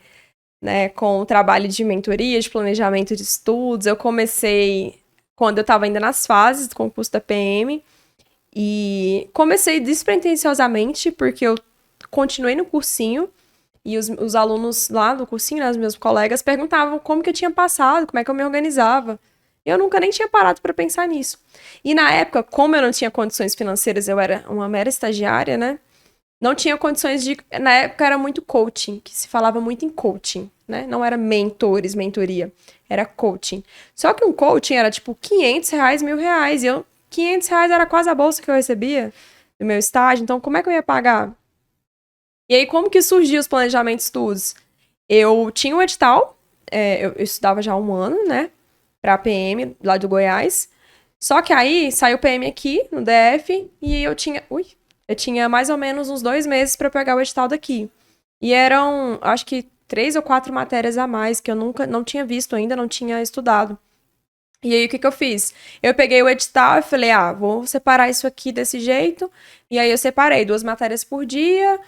né, com o trabalho de mentoria, de planejamento de estudos. Eu comecei quando eu tava ainda nas fases do concurso da PM. E comecei despretensiosamente, porque eu continuei no cursinho. E os alunos lá do cursinho, né, os meus colegas, perguntavam como que eu tinha passado, como é que eu me organizava. Eu nunca nem tinha parado para pensar nisso. E na época, como eu não tinha condições financeiras, eu era uma mera estagiária, né? Não tinha condições de... Na época era muito coaching, que se falava muito em coaching, né? Não era mentores, mentoria. Era coaching. Só que um coaching era tipo R$500, R$1.000. E eu, R$500 era quase a bolsa que eu recebia do meu estágio. Então, como é que eu ia pagar? E aí, como que surgiu os planejamentos de estudos? Eu tinha um edital, eu estudava já há 1 ano, né? Pra PM, lá do Goiás. Só que aí, saiu PM aqui, no DF, e eu tinha mais ou menos uns 2 meses pra pegar o edital daqui. E eram, acho que 3 ou 4 matérias a mais, que eu não tinha visto ainda, não tinha estudado. E aí, o que eu fiz? Eu peguei o edital e falei, vou separar isso aqui desse jeito. E aí, eu separei 2 matérias por dia,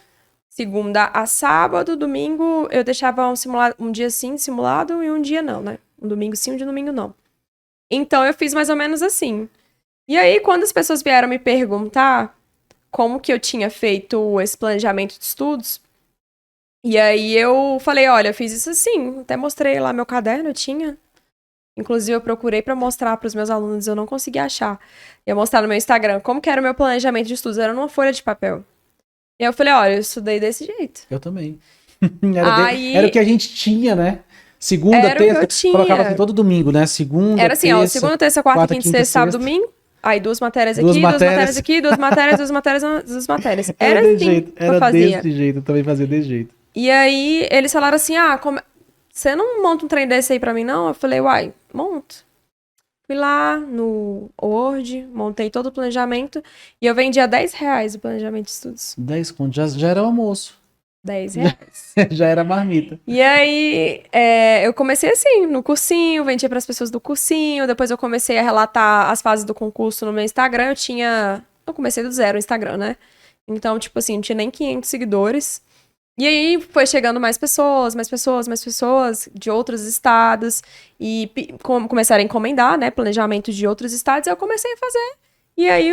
segunda a sábado, domingo eu deixava um dia sim simulado e um dia não, né? Um domingo sim, um dia domingo não. Então eu fiz mais ou menos assim. E aí, quando as pessoas vieram me perguntar como que eu tinha feito esse planejamento de estudos, e aí eu falei, olha, eu fiz isso assim, até mostrei lá meu caderno, eu tinha. Inclusive, eu procurei pra mostrar pros meus alunos, eu não consegui achar. Eu ia mostrar no meu Instagram como que era o meu planejamento de estudos, era numa folha de papel. E aí eu falei, olha, eu estudei desse jeito. Eu também. Aí, Era o que a gente tinha, né? Segunda, era o que eu terça, tinha. colocava assim todo domingo, né? Segunda, Era assim, ó, terça, segunda, terça, quarta, quinta, quinta, sexta, sábado, sexta. domingo. Aí 2 matérias Duas aqui, 2 matérias matérias. aqui, 2 matérias, 2 matérias, 2 matérias. Era desse assim jeito, que eu era fazia. desse jeito, eu também fazia desse jeito. E aí eles falaram assim, você não monta um trem desse aí pra mim, não? Eu falei, uai, monto. Fui lá no Word, montei todo o planejamento e eu vendia R$10 o planejamento de estudos. 10 contos, já era o almoço. R$10. Já era marmita. E aí, eu comecei assim, no cursinho, vendia para as pessoas do cursinho, depois eu comecei a relatar as fases do concurso no meu Instagram, eu comecei do zero o Instagram, né? Então, tipo assim, não tinha nem 500 seguidores. E aí foi chegando mais pessoas de outros estados e começaram a encomendar, né, planejamento de outros estados, e eu comecei a fazer. E aí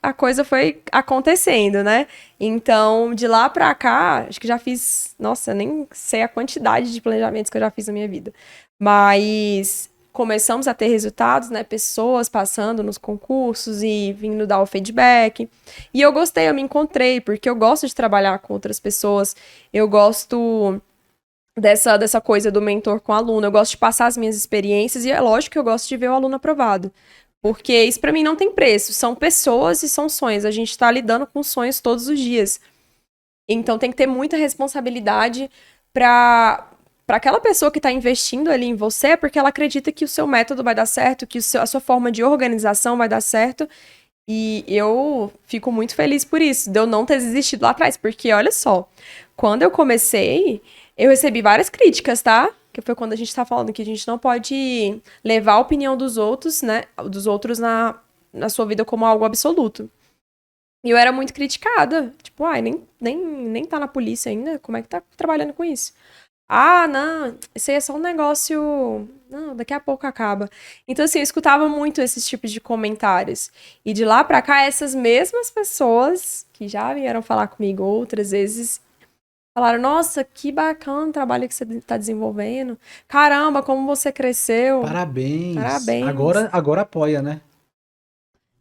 a coisa foi acontecendo, né? Então, de lá pra cá, acho que já fiz, nossa, nem sei a quantidade de planejamentos que eu já fiz na minha vida. Mas começamos a ter resultados, né? Pessoas passando nos concursos e vindo dar o feedback. E eu gostei, eu me encontrei, porque eu gosto de trabalhar com outras pessoas. Eu gosto dessa coisa do mentor com o aluno. Eu gosto de passar as minhas experiências e é lógico que eu gosto de ver o aluno aprovado. Porque isso pra mim não tem preço. São pessoas e são sonhos. A gente tá lidando com sonhos todos os dias. Então tem que ter muita responsabilidade para aquela pessoa que está investindo ali em você, porque ela acredita que o seu método vai dar certo, que a sua forma de organização vai dar certo. E eu fico muito feliz por isso, de eu não ter desistido lá atrás. Porque, olha só, quando eu comecei, eu recebi várias críticas, tá? Que foi quando a gente tá falando que a gente não pode levar a opinião dos outros, né? Dos outros na sua vida como algo absoluto. E eu era muito criticada. Tipo, nem tá na polícia ainda? Como é que tá trabalhando com isso? Não, isso aí é só um negócio... Não, daqui a pouco acaba. Então, assim, eu escutava muito esses tipos de comentários. E de lá pra cá, essas mesmas pessoas que já vieram falar comigo outras vezes, falaram, nossa, que bacana o trabalho que você tá desenvolvendo. Caramba, como você cresceu. Parabéns. Parabéns. Agora apoia, né?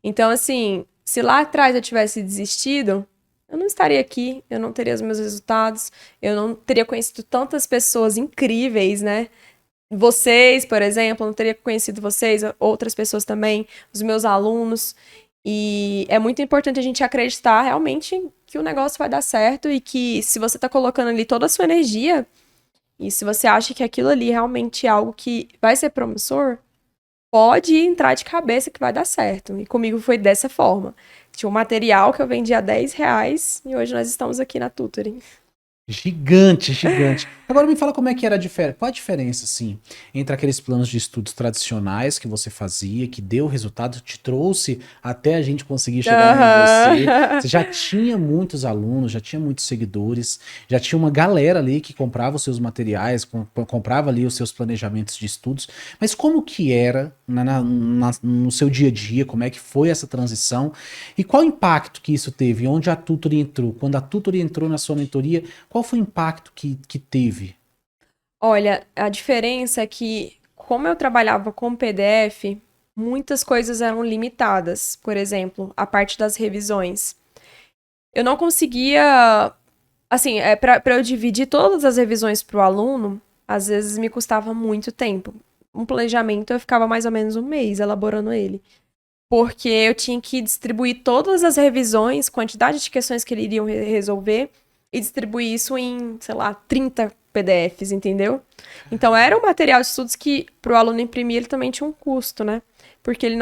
Então, assim, se lá atrás eu tivesse desistido, eu não estaria aqui, eu não teria os meus resultados, eu não teria conhecido tantas pessoas incríveis, né? Vocês, por exemplo, eu não teria conhecido vocês, outras pessoas também, os meus alunos. E é muito importante a gente acreditar realmente que o negócio vai dar certo e que se você tá colocando ali toda a sua energia e se você acha que aquilo ali realmente é algo que vai ser promissor, pode entrar de cabeça que vai dar certo. E comigo foi dessa forma. Tinha um material que eu vendia R$10 e hoje nós estamos aqui na Tutoring. Gigante, gigante. Agora me fala como é que era a diferença. Qual a diferença, assim, entre aqueles planos de estudos tradicionais que você fazia, que deu resultado, te trouxe até a gente conseguir chegar em você. Aham. Você já tinha muitos alunos, já tinha muitos seguidores, já tinha uma galera ali que comprava os seus materiais, comprava ali os seus planejamentos de estudos. Mas como que era no seu dia a dia? Como é que foi essa transição? E qual o impacto que isso teve? Onde a Tutory entrou? Quando a Tutory entrou na sua mentoria, qual foi o impacto que teve? Olha, a diferença é que, como eu trabalhava com PDF, muitas coisas eram limitadas. Por exemplo, a parte das revisões. Eu não conseguia. Assim, para eu dividir todas as revisões para o aluno, às vezes me custava muito tempo. Um planejamento eu ficava mais ou menos um mês elaborando ele. Porque eu tinha que distribuir todas as revisões, quantidade de questões que eles iriam resolver, e distribuir isso em, sei lá, 30 PDFs, entendeu? Então era um material de estudos que, para o aluno imprimir, ele também tinha um custo, né? Porque ele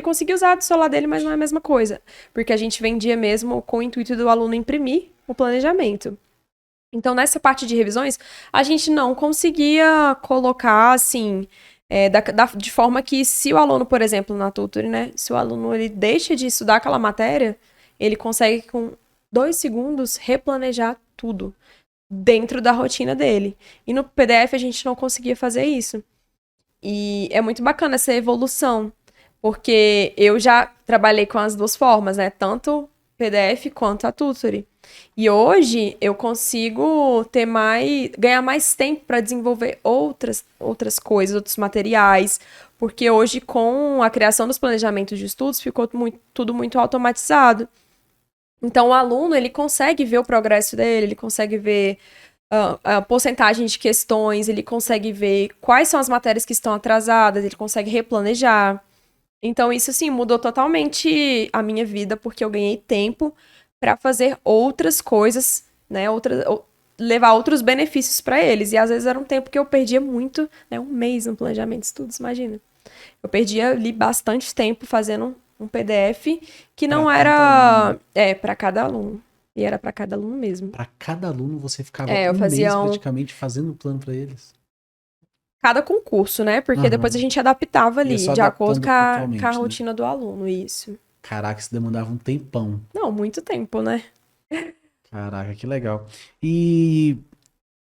conseguia usar do celular dele, mas não é a mesma coisa. Porque a gente vendia mesmo com o intuito do aluno imprimir o planejamento. Então, nessa parte de revisões, a gente não conseguia colocar, assim, de forma que se o aluno, por exemplo, na Tutory, né, se o aluno ele deixa de estudar aquela matéria, ele consegue, com 2 segundos, replanejar tudo dentro da rotina dele. E no PDF a gente não conseguia fazer isso. E é muito bacana essa evolução, porque eu já trabalhei com as duas formas, né, tanto PDF quanto a Tutory. E hoje eu consigo ganhar mais tempo para desenvolver outras coisas, outros materiais, porque hoje com a criação dos planejamentos de estudos ficou tudo muito automatizado. Então o aluno ele consegue ver o progresso dele, ele consegue ver a porcentagem de questões, ele consegue ver quais são as matérias que estão atrasadas, ele consegue replanejar. Então, isso, assim, mudou totalmente a minha vida, porque eu ganhei tempo para fazer outras coisas, né? Levar outros benefícios para eles. E às vezes era um tempo que eu perdia muito, né? Um mês no planejamento de estudos, imagina. Eu perdia ali bastante tempo fazendo um PDF que Para não cada aluno. era. Para cada aluno. E era para cada aluno mesmo. Para cada aluno você ficava Eu um mês fazia praticamente fazendo o plano para eles. cada concurso, né? Porque depois a Aham. gente adaptava Ia ali, só de acordo adaptando com a pontualmente, né? rotina do aluno, isso. Caraca, isso demandava um tempão. Não, muito tempo, né? Caraca, que legal. E,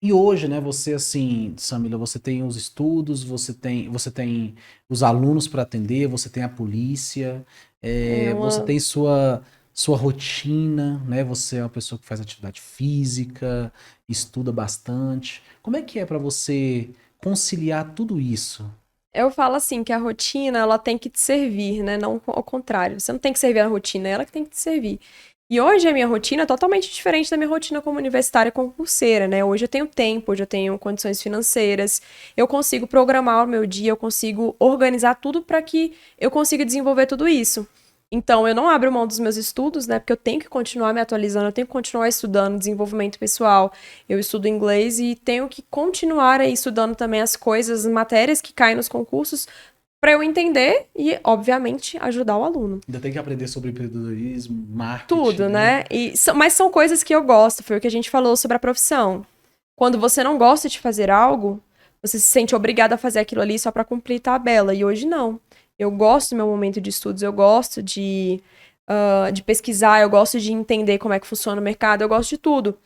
e hoje, né, você assim, Samila, você tem os estudos, você tem os alunos para atender, você tem a polícia, É você uma. tem sua rotina, né? Você é uma pessoa que faz atividade física, estuda bastante. Como é que é para você conciliar tudo isso? Eu falo assim que a rotina ela tem que te servir, né? Não ao contrário. Você não tem que servir a rotina, é ela que tem que te servir. E hoje a minha rotina é totalmente diferente da minha rotina como universitária concurseira, né? Hoje eu tenho tempo, hoje eu tenho condições financeiras, eu consigo programar o meu dia, eu consigo organizar tudo para que eu consiga desenvolver tudo isso. Então, eu não abro mão dos meus estudos, né? Porque eu tenho que continuar me atualizando, eu tenho que continuar estudando desenvolvimento pessoal. Eu estudo inglês e tenho que continuar aí estudando também as coisas, as matérias que caem nos concursos, para eu entender e, obviamente, ajudar o aluno. Ainda tem que aprender sobre empreendedorismo, marketing, Tudo, né? né? Mas são coisas que eu gosto, foi o que a gente falou sobre a profissão. Quando você não gosta de fazer algo, você se sente obrigado a fazer aquilo ali só para cumprir tabela. E hoje não. Eu gosto do meu momento de estudos, eu gosto de pesquisar, eu gosto de entender como é que funciona o mercado, eu gosto de tudo.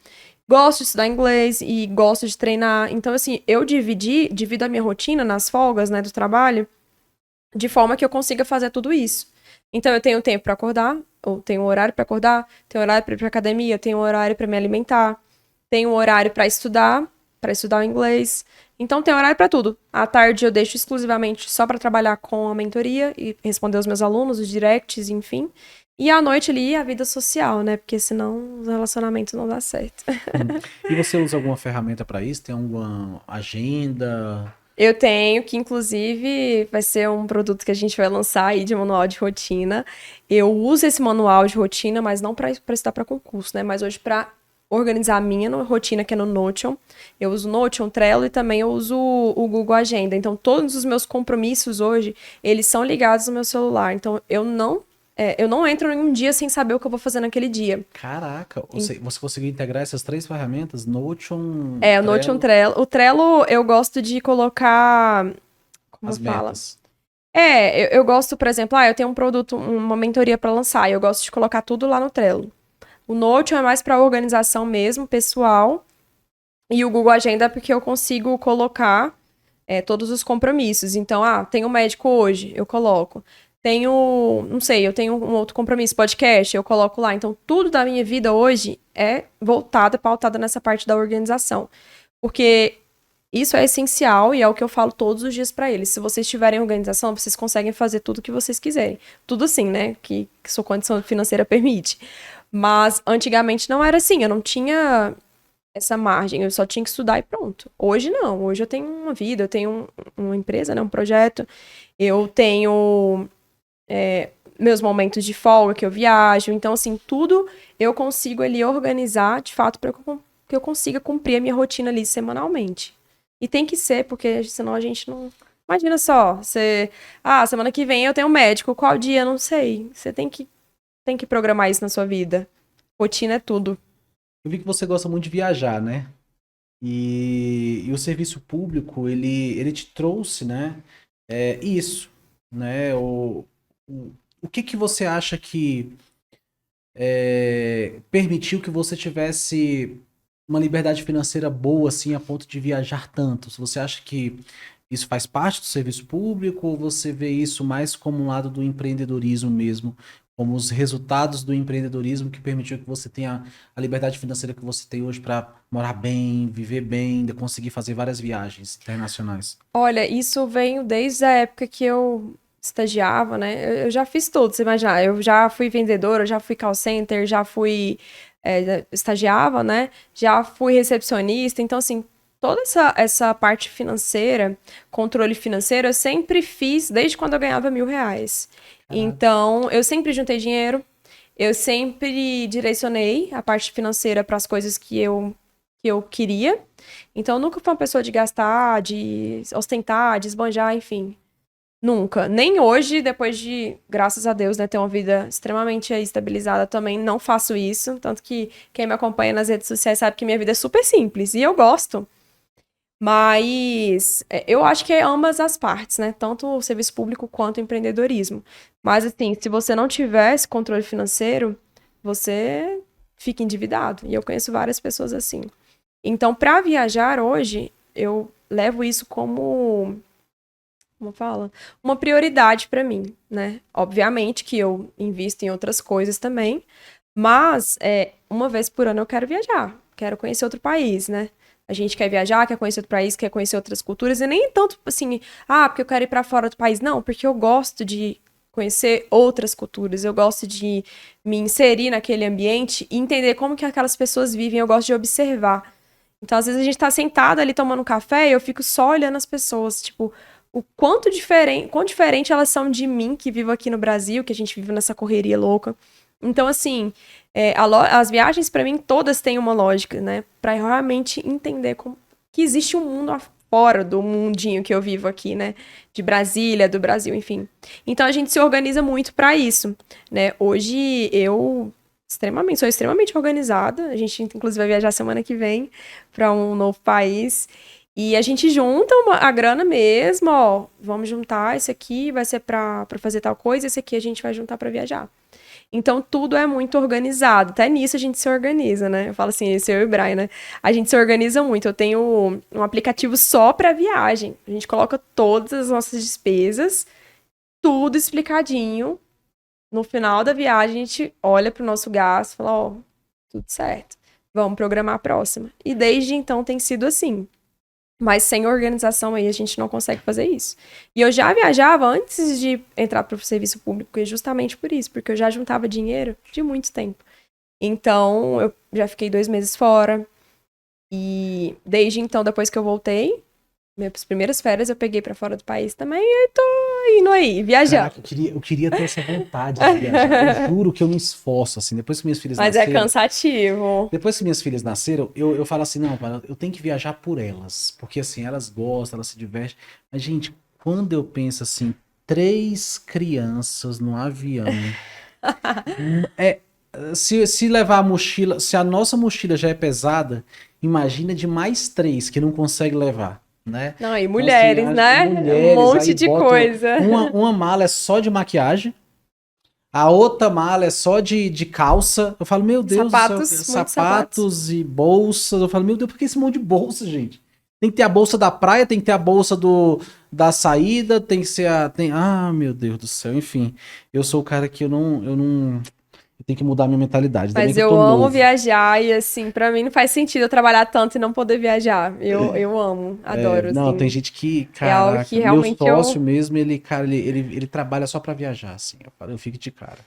Gosto de estudar inglês e gosto de treinar. Então, assim, eu divido a minha rotina nas folgas, né, do trabalho, de forma que eu consiga fazer tudo isso. Então, eu tenho tempo para acordar, ou tenho um horário para acordar, tenho horário para ir para academia, tenho um horário para me alimentar, tenho um horário para estudar o inglês. Então, tem horário para tudo. À tarde eu deixo exclusivamente só para trabalhar com a mentoria e responder os meus alunos, os directs, enfim. E à noite ali a vida social, né? Porque senão os relacionamentos não dá certo. E você usa alguma ferramenta para isso? Tem alguma agenda? Eu tenho, que inclusive vai ser um produto que a gente vai lançar aí de manual de rotina. Eu uso esse manual de rotina, mas não para estudar para concurso, né? Mas hoje para organizar a minha rotina, que é no Notion. Eu uso Notion, Trello e também eu uso o Google Agenda. Então, todos os meus compromissos hoje, eles são ligados no meu celular. Então, eu não eu não entro em um dia sem saber o que eu vou fazer naquele dia. Caraca, você conseguiu integrar essas 3 ferramentas? Notion, O Notion, Trello. O Trello eu gosto de colocar, como as fala? metas. Eu gosto, por exemplo, eu tenho um produto, uma mentoria para lançar, e eu gosto de colocar tudo lá no Trello. O Notion é mais para organização mesmo, pessoal. E o Google Agenda é porque eu consigo colocar todos os compromissos. Então, tenho um médico hoje, eu coloco. Não sei, eu tenho um outro compromisso, podcast, eu coloco lá. Então, tudo da minha vida hoje é voltado, pautada nessa parte da organização. Porque isso é essencial e é o que eu falo todos os dias para eles. Se vocês tiverem organização, vocês conseguem fazer tudo o que vocês quiserem. Tudo assim, né? Que sua condição financeira permite. Mas antigamente não era assim, eu não tinha essa margem, eu só tinha que estudar e pronto. Hoje não, hoje eu tenho uma vida, eu tenho uma empresa, né, um projeto, eu tenho meus momentos de folga que eu viajo, então assim, tudo eu consigo ali organizar de fato para que eu consiga cumprir a minha rotina ali semanalmente. E tem que ser, porque senão a gente não... Imagina só, semana que vem eu tenho um médico, qual dia? Não sei. Você tem que programar isso na sua vida. Rotina é tudo. Eu vi que você gosta muito de viajar, né? E o serviço público, ele te trouxe, né? Isso, né? O que você acha que permitiu que você tivesse uma liberdade financeira boa, assim, a ponto de viajar tanto? Se você acha que isso faz parte do serviço público ou você vê isso mais como um lado do empreendedorismo mesmo, como os resultados do empreendedorismo que permitiu que você tenha a liberdade financeira que você tem hoje para morar bem, viver bem, conseguir fazer várias viagens internacionais? Olha, isso veio desde a época que eu estagiava, né? Eu já fiz tudo, você imagina. Eu já fui vendedora, já fui call center, já fui estagiava, né? Já fui recepcionista. Então, assim, toda essa parte financeira, controle financeiro, eu sempre fiz desde quando eu ganhava R$ 1.000. Então, eu sempre juntei dinheiro, eu sempre direcionei a parte financeira para as coisas que eu queria. Então, eu nunca fui uma pessoa de gastar, de ostentar, de esbanjar, enfim. Nunca. Nem hoje, depois de, graças a Deus, né, ter uma vida extremamente estabilizada também, não faço isso. Tanto que quem me acompanha nas redes sociais sabe que minha vida é super simples e eu gosto. Mas eu acho que é ambas as partes, né? Tanto o serviço público quanto o empreendedorismo. Mas, assim, se você não tiver esse controle financeiro, você fica endividado. E eu conheço várias pessoas assim. Então, para viajar hoje, eu levo isso como fala? Uma prioridade para mim, né? Obviamente que eu invisto em outras coisas também, mas uma vez por ano eu quero viajar, quero conhecer outro país, né? A gente quer viajar, quer conhecer outro país, quer conhecer outras culturas, e nem tanto assim, porque eu quero ir para fora do país, não, porque eu gosto de conhecer outras culturas, eu gosto de me inserir naquele ambiente e entender como que aquelas pessoas vivem, eu gosto de observar. Então, às vezes a gente tá sentado ali tomando um café e eu fico só olhando as pessoas, tipo, o quão diferente elas são de mim, que vivo aqui no Brasil, que a gente vive nessa correria louca. Então, assim, as viagens pra mim todas têm uma lógica, né? Pra realmente entender que existe um mundo fora do mundinho que eu vivo aqui, né? De Brasília, do Brasil, enfim. Então a gente se organiza muito pra isso, né? Hoje eu sou extremamente organizada. A gente, inclusive, vai viajar semana que vem para um novo país. E a gente junta a grana mesmo, ó. Vamos juntar, esse aqui vai ser pra fazer tal coisa, esse aqui a gente vai juntar pra viajar. Então, tudo é muito organizado. Até nisso a gente se organiza, né? Eu falo assim, esse eu e o Brian, né? A gente se organiza muito. Eu tenho um aplicativo só pra viagem. A gente coloca todas as nossas despesas, tudo explicadinho. No final da viagem, a gente olha pro nosso gasto e fala, ó, tudo certo. Vamos programar a próxima. E desde então tem sido assim. Mas sem organização aí a gente não consegue fazer isso. E eu já viajava antes de entrar para o serviço público, e justamente por isso, porque eu já juntava dinheiro de muito tempo. Então, eu já fiquei 2 meses fora. E desde então, depois que eu voltei, minhas primeiras férias eu peguei para fora do país também, e tô indo aí, viajando. Caraca, eu queria ter essa vontade de viajar. Eu juro que eu me esforço, assim, depois que minhas filhas Mas nasceram... é cansativo. Depois que minhas filhas nasceram, eu falo assim, não, pai, eu tenho que viajar por elas. Porque, assim, elas gostam, elas se divertem. Mas, gente, quando eu penso, assim, 3 crianças no avião... É, se levar a mochila, se a nossa mochila já é pesada, imagina de mais 3 que não consegue levar, né? Não, e Então, assim, mulheres, né? Um mulheres, monte aí de botam coisa. uma mala é só de maquiagem, a outra mala é só de calça. Eu falo, meu Deus do céu, Sapatos, muitos sapatos. sapatos e bolsas. Eu falo, meu Deus, por que esse monte de bolsa, gente? Tem que ter a bolsa da praia, tem que ter a bolsa da saída, tem que ser a. Ah, meu Deus do céu, enfim. Eu sou o cara que eu tenho que mudar a minha mentalidade. Ainda bem Mas que eu tô eu amo novo. viajar e, assim, pra mim não faz sentido eu trabalhar tanto e não poder viajar. Eu amo, adoro, Não, tem assim. gente que, É algo que caraca, meu realmente sócio eu. mesmo, ele, cara, ele trabalha só pra viajar, assim. Eu fico de cara.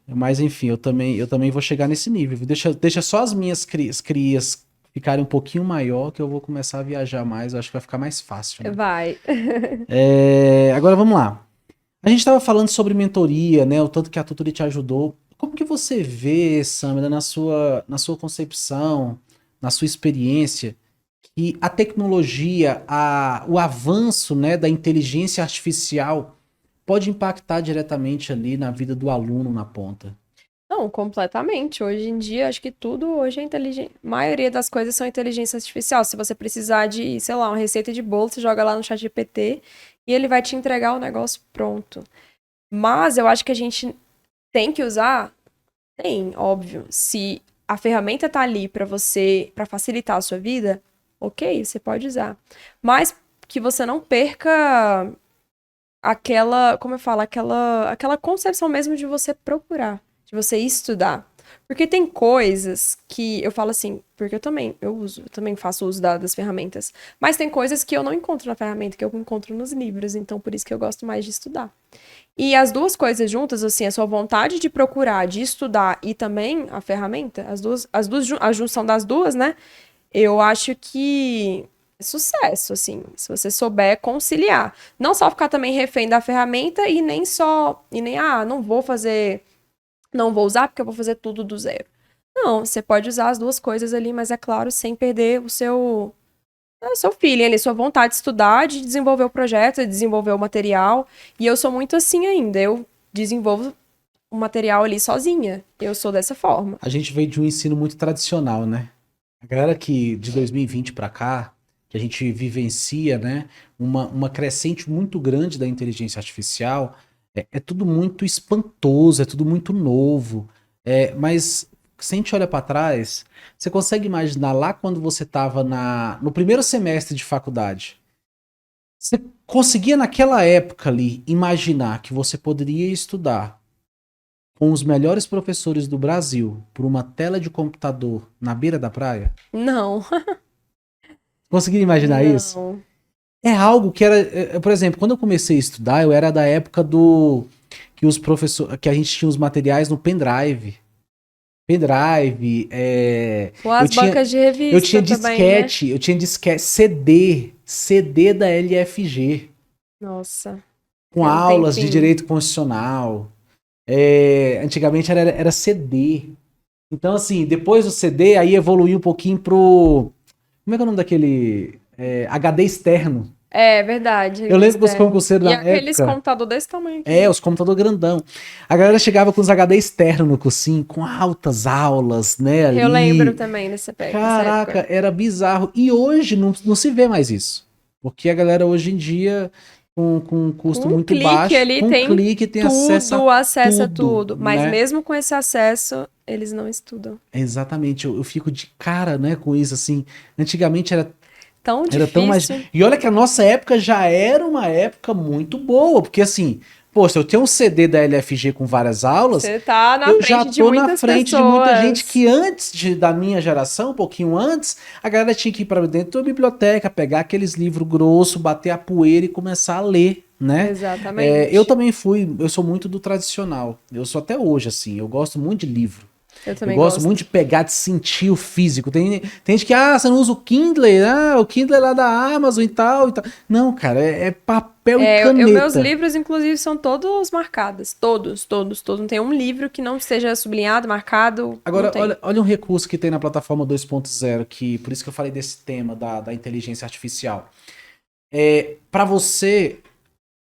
Mas enfim, eu também vou chegar nesse nível. Viu? Deixa só as minhas crias ficarem um pouquinho maior que eu vou começar a viajar mais. Eu acho que vai ficar mais fácil, né? Vai. Agora vamos lá. A gente estava falando sobre mentoria, né? O tanto que a tutoria te ajudou. Como que você vê, Samira, na sua concepção, na sua experiência, que a tecnologia, o avanço, né, da inteligência artificial pode impactar diretamente ali na vida do aluno na ponta? Não, completamente. Hoje em dia, acho que tudo hoje é inteligente. A maioria das coisas são inteligência artificial. Se você precisar de, sei lá, uma receita de bolo, você joga lá no chat GPT e ele vai te entregar o negócio pronto. Mas eu acho que a gente tem que usar. Tem, óbvio. Se a ferramenta tá ali pra você, pra facilitar a sua vida, ok, você pode usar. Mas que você não perca aquela, como eu falo, aquela concepção mesmo de você procurar, de você estudar. Porque tem coisas que eu falo assim, porque eu também faço uso das ferramentas, mas tem coisas que eu não encontro na ferramenta, que eu encontro nos livros, então por isso que eu gosto mais de estudar. E as duas coisas juntas, assim, a sua vontade de procurar, de estudar e também a ferramenta, a junção das duas, né? Eu acho que é sucesso, assim, se você souber conciliar. Não só ficar também refém da ferramenta não vou fazer, não vou usar porque eu vou fazer tudo do zero. Não, você pode usar as duas coisas ali, mas é claro, sem perder o seu feeling ali, sua vontade de estudar, de desenvolver o projeto, de desenvolver o material. E eu sou muito assim ainda. Eu desenvolvo o material ali sozinha. Eu sou dessa forma. A gente veio de um ensino muito tradicional, né? A galera que de 2020 para cá, que a gente vivencia, né, uma crescente muito grande da inteligência artificial, é tudo muito espantoso, é tudo muito novo. Mas se a gente olha para trás, você consegue imaginar lá quando você estava no primeiro semestre de faculdade? Você conseguia naquela época ali imaginar que você poderia estudar com os melhores professores do Brasil por uma tela de computador na beira da praia? Não, Conseguiria imaginar isso? não. É algo que era, por exemplo, quando eu comecei a estudar, eu era da época que a gente tinha os materiais no pendrive. Pendrive, Ou eu as tinha, bancas de eu tinha revista também, né? disquete, CD da LFG, Nossa, com tem um aulas de tempinho. direito constitucional. Antigamente era CD. Então, assim, depois do CD, aí evoluiu um pouquinho pro. Como é que é o nome daquele? HD externo. É verdade, Eu HD lembro que os externo. concurseiros E na aqueles época. computador desse tamanho aqui. Os computadores grandão. A galera chegava com os HD externo no cursinho, com altas aulas, né, Eu lembro ali. também dessa Caraca, época. era bizarro. E hoje não se vê mais isso. Porque a galera hoje em dia, com um custo Com um muito clique baixo, ali com um tem clique tem acesso a tudo, acesso a tudo, tudo. Mas né? mesmo com esse acesso, eles não estudam. Exatamente, eu fico de cara, né, com isso, assim. Antigamente Tão era tão mais. difícil. E olha que a nossa época já era uma época muito boa, porque assim, pô, se eu tenho um CD da LFG com várias aulas, Você tá na eu já frente de tô na muitas frente de muita gente pessoas. que antes da minha geração, um pouquinho antes, a galera tinha que ir para dentro da biblioteca, pegar aqueles livros grossos, bater a poeira e começar a ler, né? Eu Exatamente. também eu sou muito do tradicional. Eu sou até hoje assim, eu gosto muito de livro. Eu Eu também gosto muito gosto. de pegar, de sentir o físico. Tem gente que, você não usa o Kindle, o Kindle é lá da Amazon e tal, e tal. Não, cara, é papel e Meus caneta. livros, inclusive, são todos marcados. Todos, todos, todos. Não tem um livro que não esteja sublinhado, marcado. Não Agora, tem. olha um recurso que tem na plataforma 2.0, que por isso que eu falei desse tema da inteligência artificial. Para você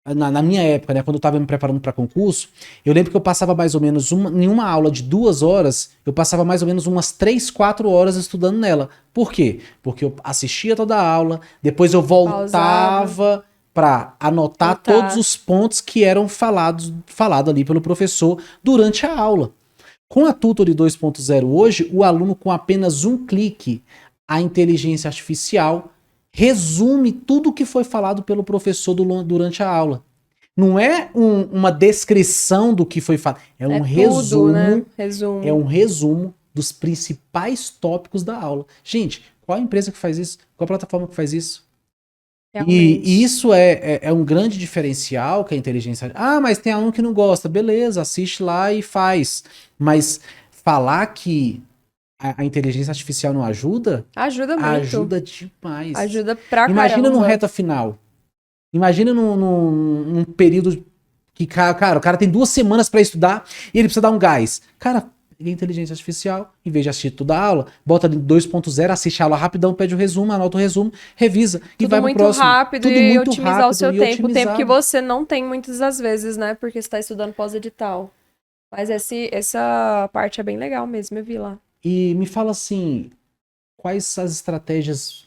na minha época, né, quando eu estava me preparando para concurso, eu lembro que eu passava mais ou menos em uma aula de 2 horas, eu passava mais ou menos umas 3, 4 horas estudando nela. Por quê? Porque eu assistia toda a aula, depois eu voltava para anotar todos os pontos que eram falado ali pelo professor durante a aula. Com a Tutory 2.0 hoje, o aluno com apenas um clique, a inteligência artificial resume tudo o que foi falado pelo professor durante a aula. Não é uma descrição do que foi falado, é um resumo, tudo, né? Resumo. É um resumo dos principais tópicos da aula. Gente, qual a empresa que faz isso? Qual a plataforma que faz isso? E isso é um grande diferencial que a inteligência... Ah, mas tem aluno que não gosta. Beleza, assiste lá e faz. Mas falar que a inteligência artificial não ajuda? Ajuda muito. Ajuda demais. Ajuda pra Imagina caramba. no reta final. Imagina num período que, cara, o cara tem 2 semanas pra estudar e ele precisa dar um gás. Cara, a inteligência artificial, em vez de assistir toda a aula, bota ali 2.0, assiste a aula rapidão, pede o resumo, anota o resumo, revisa e vai pro próximo. Tudo muito rápido e otimizar o seu tempo. O tempo que você não tem muitas das vezes, né? Porque você tá estudando pós-edital. Mas essa parte é bem legal mesmo, eu vi lá. E me fala assim, quais as estratégias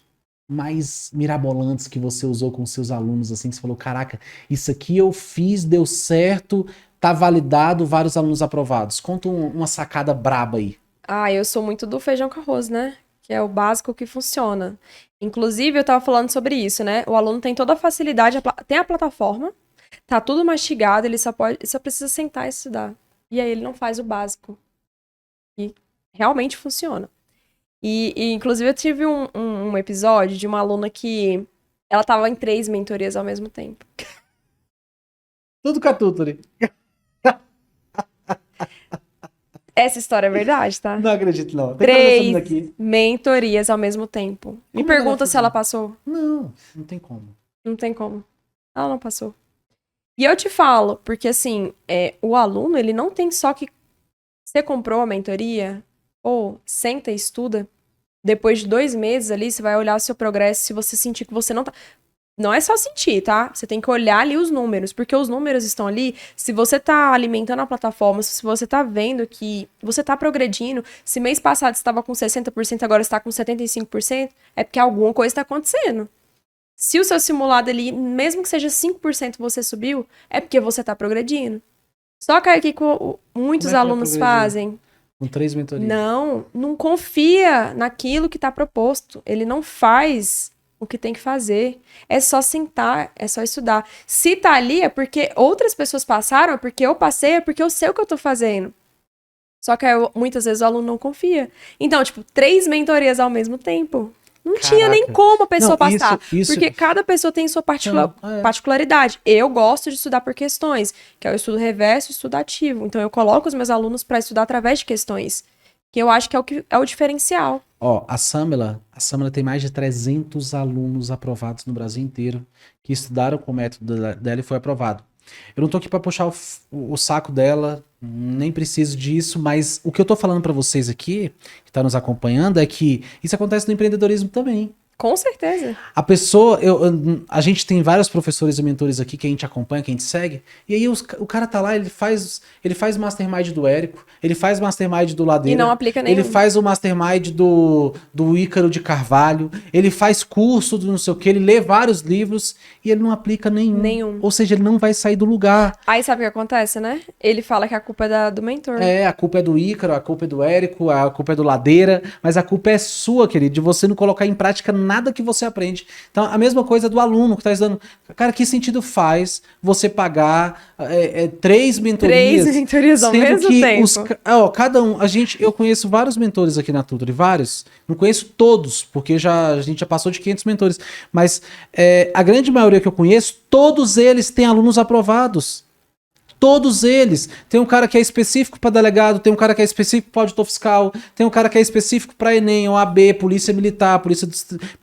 mais mirabolantes que você usou com seus alunos, assim, que você falou, caraca, isso aqui eu fiz, deu certo, tá validado, vários alunos aprovados. Conta uma sacada braba aí. Ah, eu sou muito do feijão com arroz, né? Que é o básico que funciona. Inclusive, eu tava falando sobre isso, né? O aluno tem toda a facilidade, tem a plataforma, tá tudo mastigado, ele só precisa sentar e estudar. E aí ele não faz o básico. E realmente funciona. E inclusive, eu tive um episódio de uma aluna que ela tava em 3 mentorias ao mesmo tempo. Tudo com a Tutory. Essa história é verdade, tá? Não acredito, não. Tem 3 aqui. mentorias ao mesmo tempo. Me pergunta se ela passou. Não tem como. Não tem como. Ela não passou. E eu te falo, porque assim, o aluno, ele não tem só que... Você comprou a mentoria, ou senta e estuda, depois de 2 meses ali, você vai olhar o seu progresso, se você sentir que você não tá... Não é só sentir, tá? Você tem que olhar ali os números, porque os números estão ali. Se você tá alimentando a plataforma, se você tá vendo que você tá progredindo, se mês passado você estava com 60%, agora está com 75%, é porque alguma coisa está acontecendo. Se o seu simulado ali, mesmo que seja 5% você subiu, é porque você tá progredindo. Só que aqui muitos alunos fazem... Com 3 mentorias. Não confia naquilo que tá proposto. Ele não faz o que tem que fazer. É só sentar, é só estudar. Se tá ali, é porque outras pessoas passaram, é porque eu passei, é porque eu sei o que eu tô fazendo. Só que muitas vezes o aluno não confia. Então, 3 mentorias ao mesmo tempo. Não tinha nem como a pessoa passar. Porque cada pessoa tem sua particularidade. Eu gosto de estudar por questões, que é o estudo reverso e o estudo ativo. Então, eu coloco os meus alunos para estudar através de questões. Que eu acho que é o diferencial. A Samela tem mais de 300 alunos aprovados no Brasil inteiro que estudaram com o método dela e foi aprovado. Eu não tô aqui para puxar o saco dela, nem preciso disso, mas o que eu tô falando para vocês aqui, que tá nos acompanhando, é que isso acontece no empreendedorismo também. Com certeza. A pessoa, a gente tem vários professores e mentores aqui que a gente acompanha, que a gente segue, e aí o cara tá lá, ele faz mastermind do Érico, ele faz mastermind do Ladeira. E não aplica nenhum. Ele faz o mastermind do Ícaro de Carvalho, ele faz curso do não sei o que, ele lê vários livros e ele não aplica nenhum. Ou seja, ele não vai sair do lugar. Aí sabe o que acontece, né? Ele fala que a culpa é do mentor. A culpa é do Ícaro, a culpa é do Érico, a culpa é do Ladeira, mas a culpa é sua, querido, de você não colocar em prática nada que você aprende. Então, a mesma coisa do aluno que está estudando. Cara, que sentido faz você pagar 3 mentorias? 3 mentorias ao mesmo tempo. Cada um... Eu conheço vários mentores aqui na Tutory, vários. Não conheço todos, porque a gente já passou de 500 mentores. Mas a grande maioria que eu conheço, todos eles têm alunos aprovados. Todos eles. Tem um cara que é específico para delegado, tem um cara que é específico para auditor fiscal, tem um cara que é específico para Enem, OAB, Polícia Militar, Polícia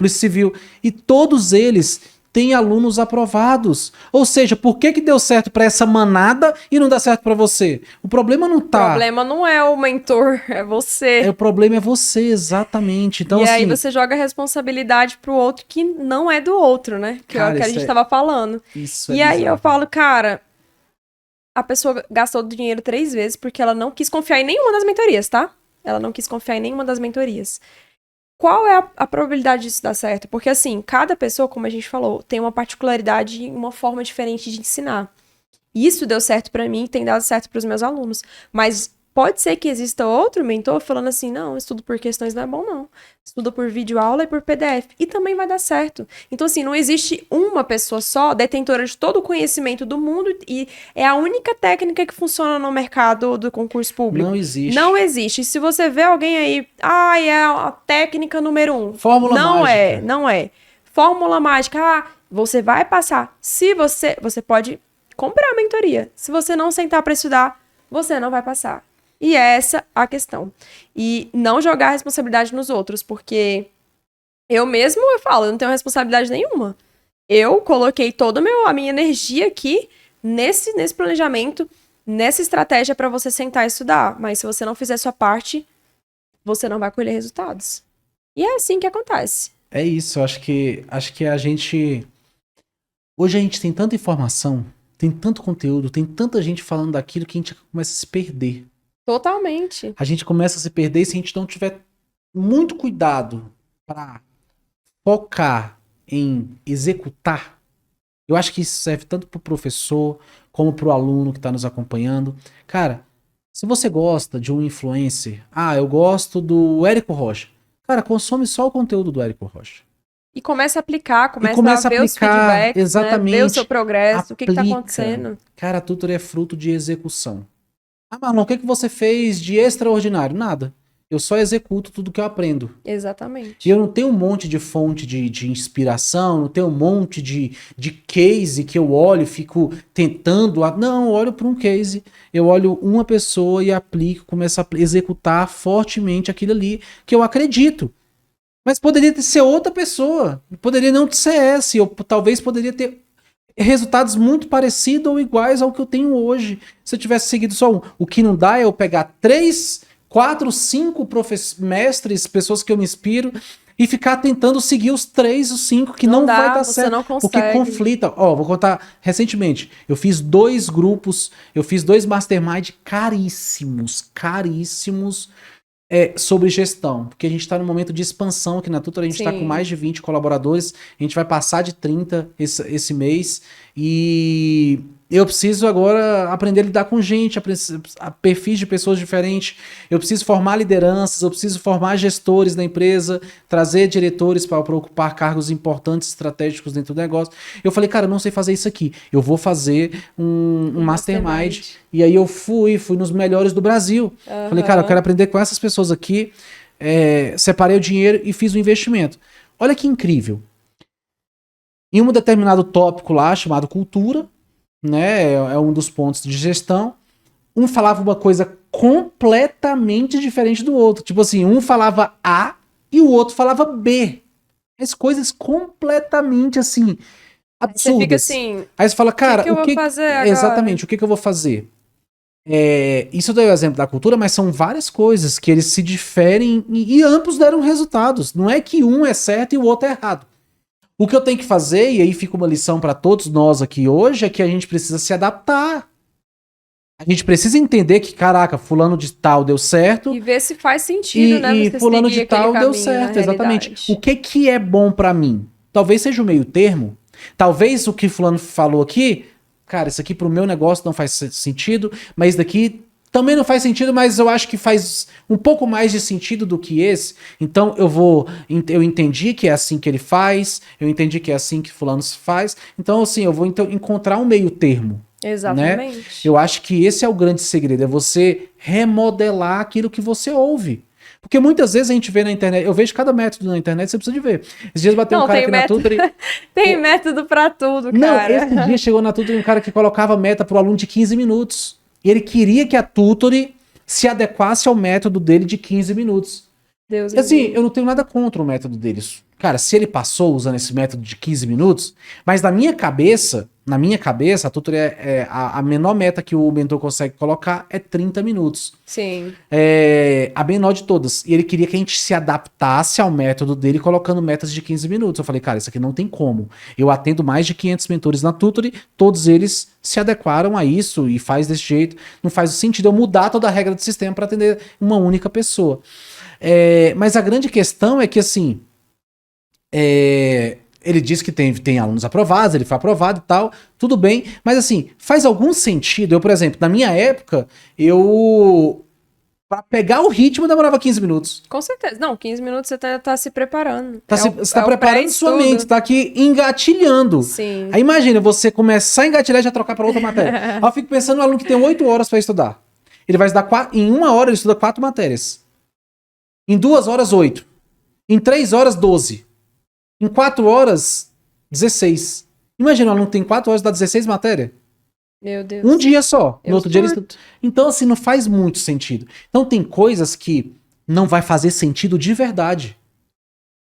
Civil. E todos eles tem alunos aprovados. Ou seja, por que deu certo para essa manada e não dá certo para você? O problema não tá. O problema não é o mentor, é você. O problema é você, exatamente. Então, e assim, aí você joga a responsabilidade pro outro que não é do outro, né? Que é o que a gente tava falando. Isso e aí eu falo, cara, a pessoa gastou dinheiro 3 vezes porque ela não quis confiar em nenhuma das mentorias, tá? Ela não quis confiar em nenhuma das mentorias. Qual é a probabilidade disso dar certo? Porque, assim, cada pessoa, como a gente falou, tem uma particularidade e uma forma diferente de ensinar. Isso deu certo pra mim e tem dado certo pros meus alunos. Mas pode ser que exista outro mentor falando assim, não, estudo por questões não é bom, não. Estudo por videoaula e por PDF. E também vai dar certo. Então, assim, não existe uma pessoa só, detentora de todo o conhecimento do mundo e é a única técnica que funciona no mercado do concurso público. Não existe. Não existe. Se você vê alguém aí, é a técnica número 1. Fórmula não mágica. Não é. Fórmula mágica, você vai passar. Se você pode comprar a mentoria. Se você não sentar para estudar, você não vai passar. E é essa a questão. E não jogar a responsabilidade nos outros, porque eu falo, eu não tenho responsabilidade nenhuma. Eu coloquei toda a minha energia aqui nesse planejamento, nessa estratégia para você sentar e estudar. Mas se você não fizer sua parte, você não vai colher resultados. E é assim que acontece. É isso, acho que a gente... Hoje a gente tem tanta informação, tem tanto conteúdo, tem tanta gente falando daquilo que a gente começa a se perder. Totalmente. A gente começa a se perder se a gente não tiver muito cuidado para focar em executar. Eu acho que isso serve tanto para o professor como para o aluno que está nos acompanhando. Cara, se você gosta de um influencer, eu gosto do Érico Rocha. Cara, consome só o conteúdo do Érico Rocha. E começa a aplicar, começa a ver os feedbacks, exatamente, né? Ver o seu progresso, o que tá acontecendo. Cara, a Tutor é fruto de execução. Marlon, o que você fez de extraordinário? Nada. Eu só executo tudo que eu aprendo. Exatamente. E eu não tenho um monte de fonte de inspiração, não tenho um monte de case que eu olho e fico tentando. Não, eu olho para um case, eu olho uma pessoa e aplico, começo a executar fortemente aquilo ali que eu acredito. Mas poderia ser outra pessoa, poderia não ser essa, eu talvez poderia ter resultados muito parecidos ou iguais ao que eu tenho hoje, se eu tivesse seguido só um. O que não dá é eu pegar 3, 4, 5 mestres, pessoas que eu me inspiro, e ficar tentando seguir os 3, os 5, que não vai dar certo. Não consegue. Porque conflita. Vou contar recentemente. Eu fiz 2 grupos, eu fiz 2 mastermind caríssimos, sobre gestão, porque a gente está num momento de expansão aqui na Tutor, a gente está com mais de 20 colaboradores, a gente vai passar de 30 esse mês, e eu preciso agora aprender a lidar com gente, a perfis de pessoas diferentes, eu preciso formar lideranças, eu preciso formar gestores da empresa, trazer diretores para ocupar cargos importantes, estratégicos dentro do negócio. Eu falei, cara, eu não sei fazer isso aqui, eu vou fazer um mastermind. E aí eu fui nos melhores do Brasil. Uhum. Falei, cara, eu quero aprender com essas pessoas aqui, separei o dinheiro e fiz o investimento. Olha que incrível. Em um determinado tópico lá, chamado cultura, né, é um dos pontos de gestão, um falava uma coisa completamente diferente do outro. Tipo assim, um falava A e o outro falava B. As coisas completamente assim, absurdas. Aí você fica assim, aí você fala, cara, o que eu vou fazer agora? Exatamente, o que eu vou fazer? Isso eu dei o exemplo da cultura, mas são várias coisas que eles se diferem e ambos deram resultados. Não é que um é certo e o outro é errado. O que eu tenho que fazer, e aí fica uma lição para todos nós aqui hoje, é que a gente precisa se adaptar. A gente precisa entender que, caraca, fulano de tal deu certo. E ver se faz sentido, né? E fulano de tal deu certo, exatamente. O que é bom para mim? Talvez seja o meio termo. Talvez o que fulano falou aqui, cara, isso aqui pro meu negócio não faz sentido, mas isso daqui também não faz sentido, mas eu acho que faz um pouco mais de sentido do que esse. Então eu entendi que é assim que ele faz, eu entendi que é assim que fulano faz. Então, assim, eu vou encontrar um meio termo. Exatamente. Né? Eu acho que esse é o grande segredo, é você remodelar aquilo que você ouve. Porque muitas vezes a gente vê na internet, eu vejo cada método na internet, você precisa de ver. Esses dias bateu um cara aqui na Tutor. Tem método pra tudo, cara. Não, esse dia chegou na Tutor um cara que colocava meta pro aluno de 15 minutos. E ele queria que a Tutor se adequasse ao método dele de 15 minutos. Deus e assim, eu não tenho nada contra o método deles. cara, se ele passou usando esse método de 15 minutos, mas na minha cabeça, a tutoria a menor meta que o mentor consegue colocar é 30 minutos. Sim. A menor de todas. E ele queria que a gente se adaptasse ao método dele colocando metas de 15 minutos. Eu falei, cara, isso aqui não tem como. Eu atendo mais de 500 mentores na Tutory, todos eles se adequaram a isso e faz desse jeito. Não faz sentido eu mudar toda a regra do sistema para atender uma única pessoa. Mas a grande questão é que, assim, ele disse que tem alunos aprovados, ele foi aprovado e tal, tudo bem, mas assim, faz algum sentido? Eu, por exemplo, na minha época, pra pegar o ritmo demorava 15 minutos. Com certeza. Não, 15 minutos você tá se preparando. Você tá preparando sua mente, tá aqui engatilhando. Sim. Aí imagina, você começar a engatilhar e já trocar para outra matéria. Aí eu fico pensando no aluno que tem 8 horas para estudar. Ele vai estudar em 1 hora ele estuda 4 matérias. Em 2 horas, 8. Em 3 horas, 12. Em 4 horas, 16. Imagina, o aluno tem 4 horas e dá 16 matérias. Meu Deus. Um dia só. No outro dia ele estuda. surto. Então, assim, não faz muito sentido. Então, tem coisas que não vai fazer sentido de verdade.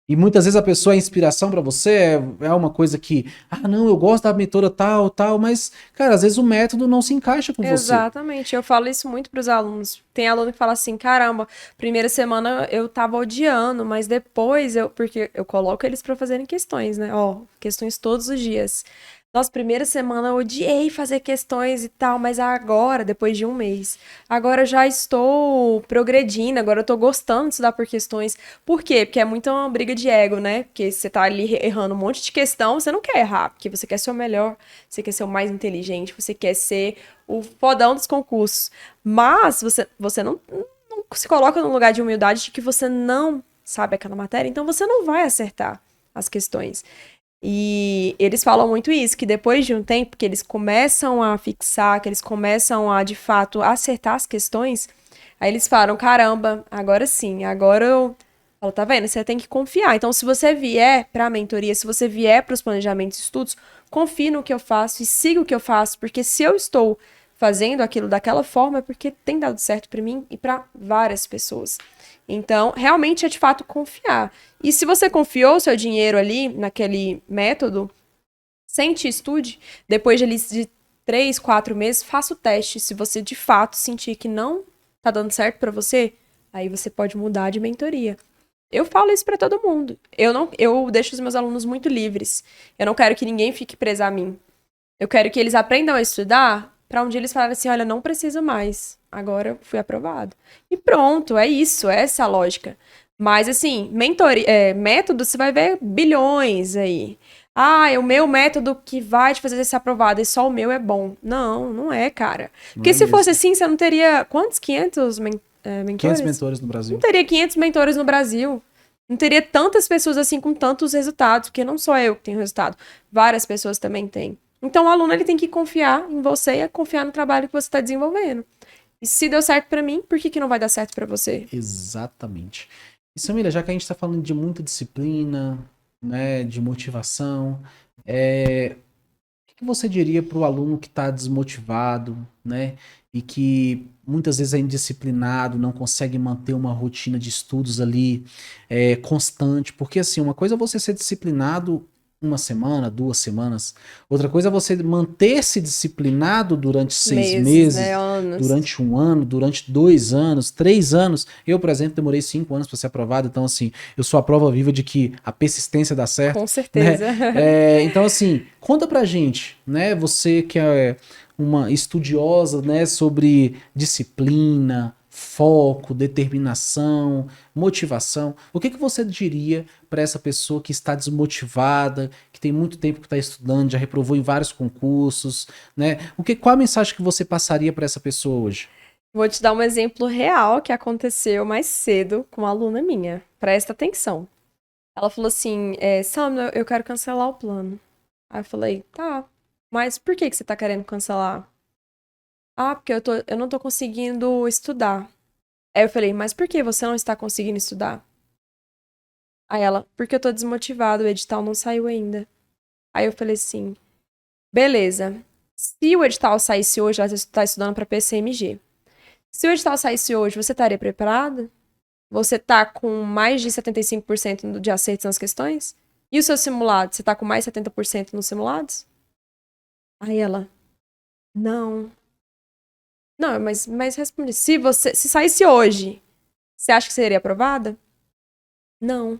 E muitas vezes a pessoa é inspiração pra você, é uma coisa que, não, eu gosto da mentora tal, mas, cara, às vezes o método não se encaixa com você. Exatamente, eu falo isso muito pros alunos. Tem aluno que fala assim, caramba, primeira semana eu tava odiando, mas depois porque eu coloco eles pra fazerem questões, né? Ó, questões todos os dias. Nossa, primeira semana eu odiei fazer questões e tal, mas agora, depois de 1 mês, agora eu já estou progredindo, agora eu tô gostando de estudar por questões. Por quê? Porque é muito uma briga de ego, né? Porque você tá ali errando um monte de questão, você não quer errar, porque você quer ser o melhor, você quer ser o mais inteligente, você quer ser o fodão dos concursos. Mas você não se coloca no lugar de humildade de que você não sabe aquela matéria, então você não vai acertar as questões. E eles falam muito isso, que depois de um tempo que eles começam a fixar, que eles começam a, de fato, acertar as questões, aí eles falam, caramba, agora sim, agora eu... Falo, tá vendo? Você tem que confiar. Então, se você vier para a mentoria, se você vier para os planejamentos e estudos, confie no que eu faço e siga o que eu faço, porque se eu estou fazendo aquilo daquela forma, é porque tem dado certo para mim e para várias pessoas. Então, realmente é de fato confiar. E se você confiou seu dinheiro ali naquele método, sente e estude. Depois de 3, 4 meses, faça o teste. Se você de fato sentir que não tá dando certo para você, aí você pode mudar de mentoria. Eu falo isso para todo mundo. Eu deixo os meus alunos muito livres. Eu não quero que ninguém fique preso a mim. Eu quero que eles aprendam a estudar para um dia eles falarem assim, olha, não preciso mais. Agora eu fui aprovado. E pronto, é isso, é essa a lógica. Mas, assim, método, você vai ver bilhões aí. É o meu método que vai te fazer ser aprovado e só o meu é bom. Não, não é, cara. Porque se fosse assim, você não teria... Quantos? 500 mentores? 500 mentores no Brasil. Não teria 500 mentores no Brasil. Não teria tantas pessoas assim com tantos resultados, porque não só eu que tenho resultado. Várias pessoas também têm. Então, o aluno ele tem que confiar em você e confiar no trabalho que você está desenvolvendo. E se deu certo para mim, por que não vai dar certo para você? Exatamente. E Samira, já que a gente está falando de muita disciplina, né, de motivação, o que você diria para o aluno que está desmotivado, né, e que muitas vezes é indisciplinado, não consegue manter uma rotina de estudos ali constante? Porque assim, uma coisa é você ser disciplinado 1 semana, 2 semanas. Outra coisa é você manter-se disciplinado durante 6 meses, né? Anos. durante 1 ano, durante 2 anos, 3 anos. Eu, por exemplo, demorei 5 anos para ser aprovado. Então, assim, eu sou a prova viva de que a persistência dá certo. Com certeza. Né? Então, assim, conta pra gente, né? Você que é uma estudiosa, né, sobre disciplina, foco, determinação, motivação. O que você diria para essa pessoa que está desmotivada, que tem muito tempo que está estudando, já reprovou em vários concursos, né? Qual a mensagem que você passaria para essa pessoa hoje? Vou te dar um exemplo real que aconteceu mais cedo com uma aluna minha. Presta atenção. Ela falou assim, Sam, eu quero cancelar o plano. Aí eu falei, tá, mas por que você tá querendo cancelar? Porque eu não tô conseguindo estudar. Aí eu falei, mas por que você não está conseguindo estudar? Aí ela, porque eu tô desmotivada, o edital não saiu ainda. Aí eu falei assim, beleza. Se o edital saísse hoje, ela está estudando para PCMG. Se o edital saísse hoje, você estaria preparada? você tá com mais de 75% de acertos nas questões? E o seu simulado? Você tá com mais de 70% nos simulados? Aí ela, não. Não, mas responde. Se saísse hoje, você acha que seria aprovada? Não.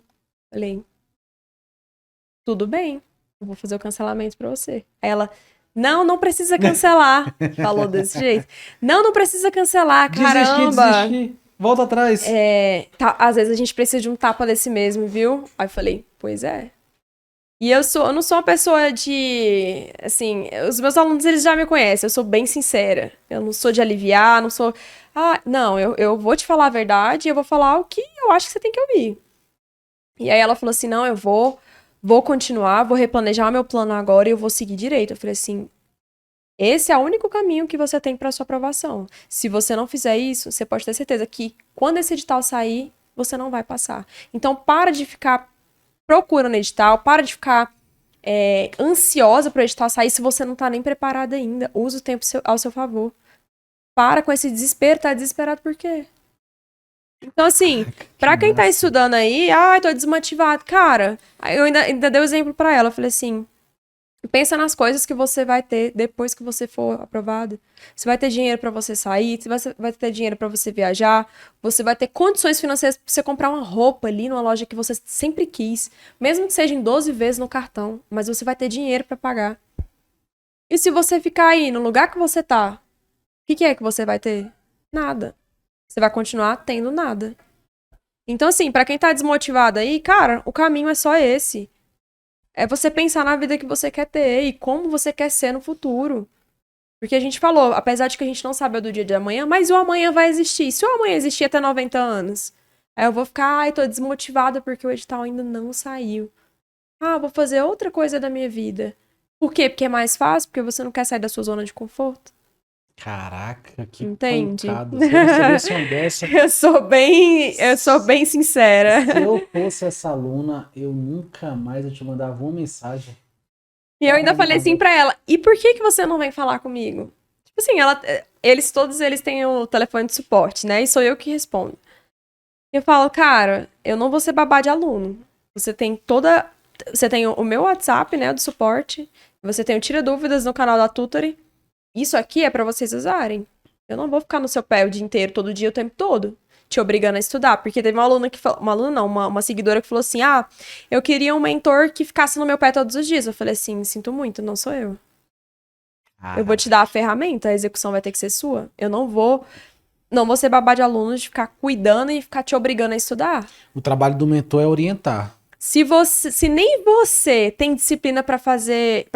Falei, tudo bem. Eu vou fazer o cancelamento pra você. Aí ela, não precisa cancelar. Falou desse jeito. Não precisa cancelar, caramba. Desistir. Volta atrás. Às vezes a gente precisa de um tapa desse mesmo, viu? Aí eu falei, pois é. E eu não sou uma pessoa de, assim, os meus alunos, eles já me conhecem, eu sou bem sincera. Eu não sou de aliviar, não sou... não, eu vou te falar a verdade, eu vou falar o que eu acho que você tem que ouvir. E aí ela falou assim, não, eu vou continuar, vou replanejar meu plano agora e eu vou seguir direito. Eu falei assim, esse é o único caminho que você tem para sua aprovação. Se você não fizer isso, você pode ter certeza que quando esse edital sair, você não vai passar. Então, para de ficar procurando edital, para de ficar ansiosa para o edital sair se você não tá nem preparada ainda. Usa o tempo ao seu favor. Para com esse desespero, tá desesperado por quê? Então, assim, pra quem tá estudando aí, tô desmotivado. Cara, eu ainda dei o exemplo pra ela. Eu falei assim, pensa nas coisas que você vai ter depois que você for aprovado. Você vai ter dinheiro pra você sair, você vai ter dinheiro pra você viajar, você vai ter condições financeiras pra você comprar uma roupa ali numa loja que você sempre quis, mesmo que seja em 12 vezes no cartão, mas você vai ter dinheiro pra pagar. E se você ficar aí no lugar que você tá, o que é que você vai ter? Nada. Você vai continuar tendo nada. Então, assim, pra quem tá desmotivado aí, cara, o caminho é só esse. É você pensar na vida que você quer ter e como você quer ser no futuro. Porque a gente falou, apesar de que a gente não sabe do dia de amanhã, mas o amanhã vai existir. Se o amanhã existir até 90 anos, aí eu vou ficar, tô desmotivada porque o edital ainda não saiu. Vou fazer outra coisa da minha vida. Por quê? Porque é mais fácil? Porque você não quer sair da sua zona de conforto? Caraca, que Entende? pancada. Se eu recebesse uma dessa... Eu sou bem sincera. Se eu fosse essa aluna, eu nunca mais eu te mandava uma mensagem. E eu ainda falei assim pra ela, e por que você não vem falar comigo? Tipo assim, todos eles têm o telefone de suporte, né? E sou eu que respondo. Eu falo, cara, eu não vou ser babá de aluno. Você tem o meu WhatsApp, né, do suporte. Você tem o Tira Dúvidas no canal da Tutory. Isso aqui é pra vocês usarem. Eu não vou ficar no seu pé o dia inteiro, todo dia, o tempo todo, te obrigando a estudar. Porque teve uma aluna que falou, uma seguidora que falou assim, eu queria um mentor que ficasse no meu pé todos os dias. Eu falei assim, sinto muito, não sou eu. Eu vou te dar a ferramenta, a execução vai ter que ser sua. Eu não vou ser babá de alunos de ficar cuidando e ficar te obrigando a estudar. O trabalho do mentor é orientar. Se nem você tem disciplina pra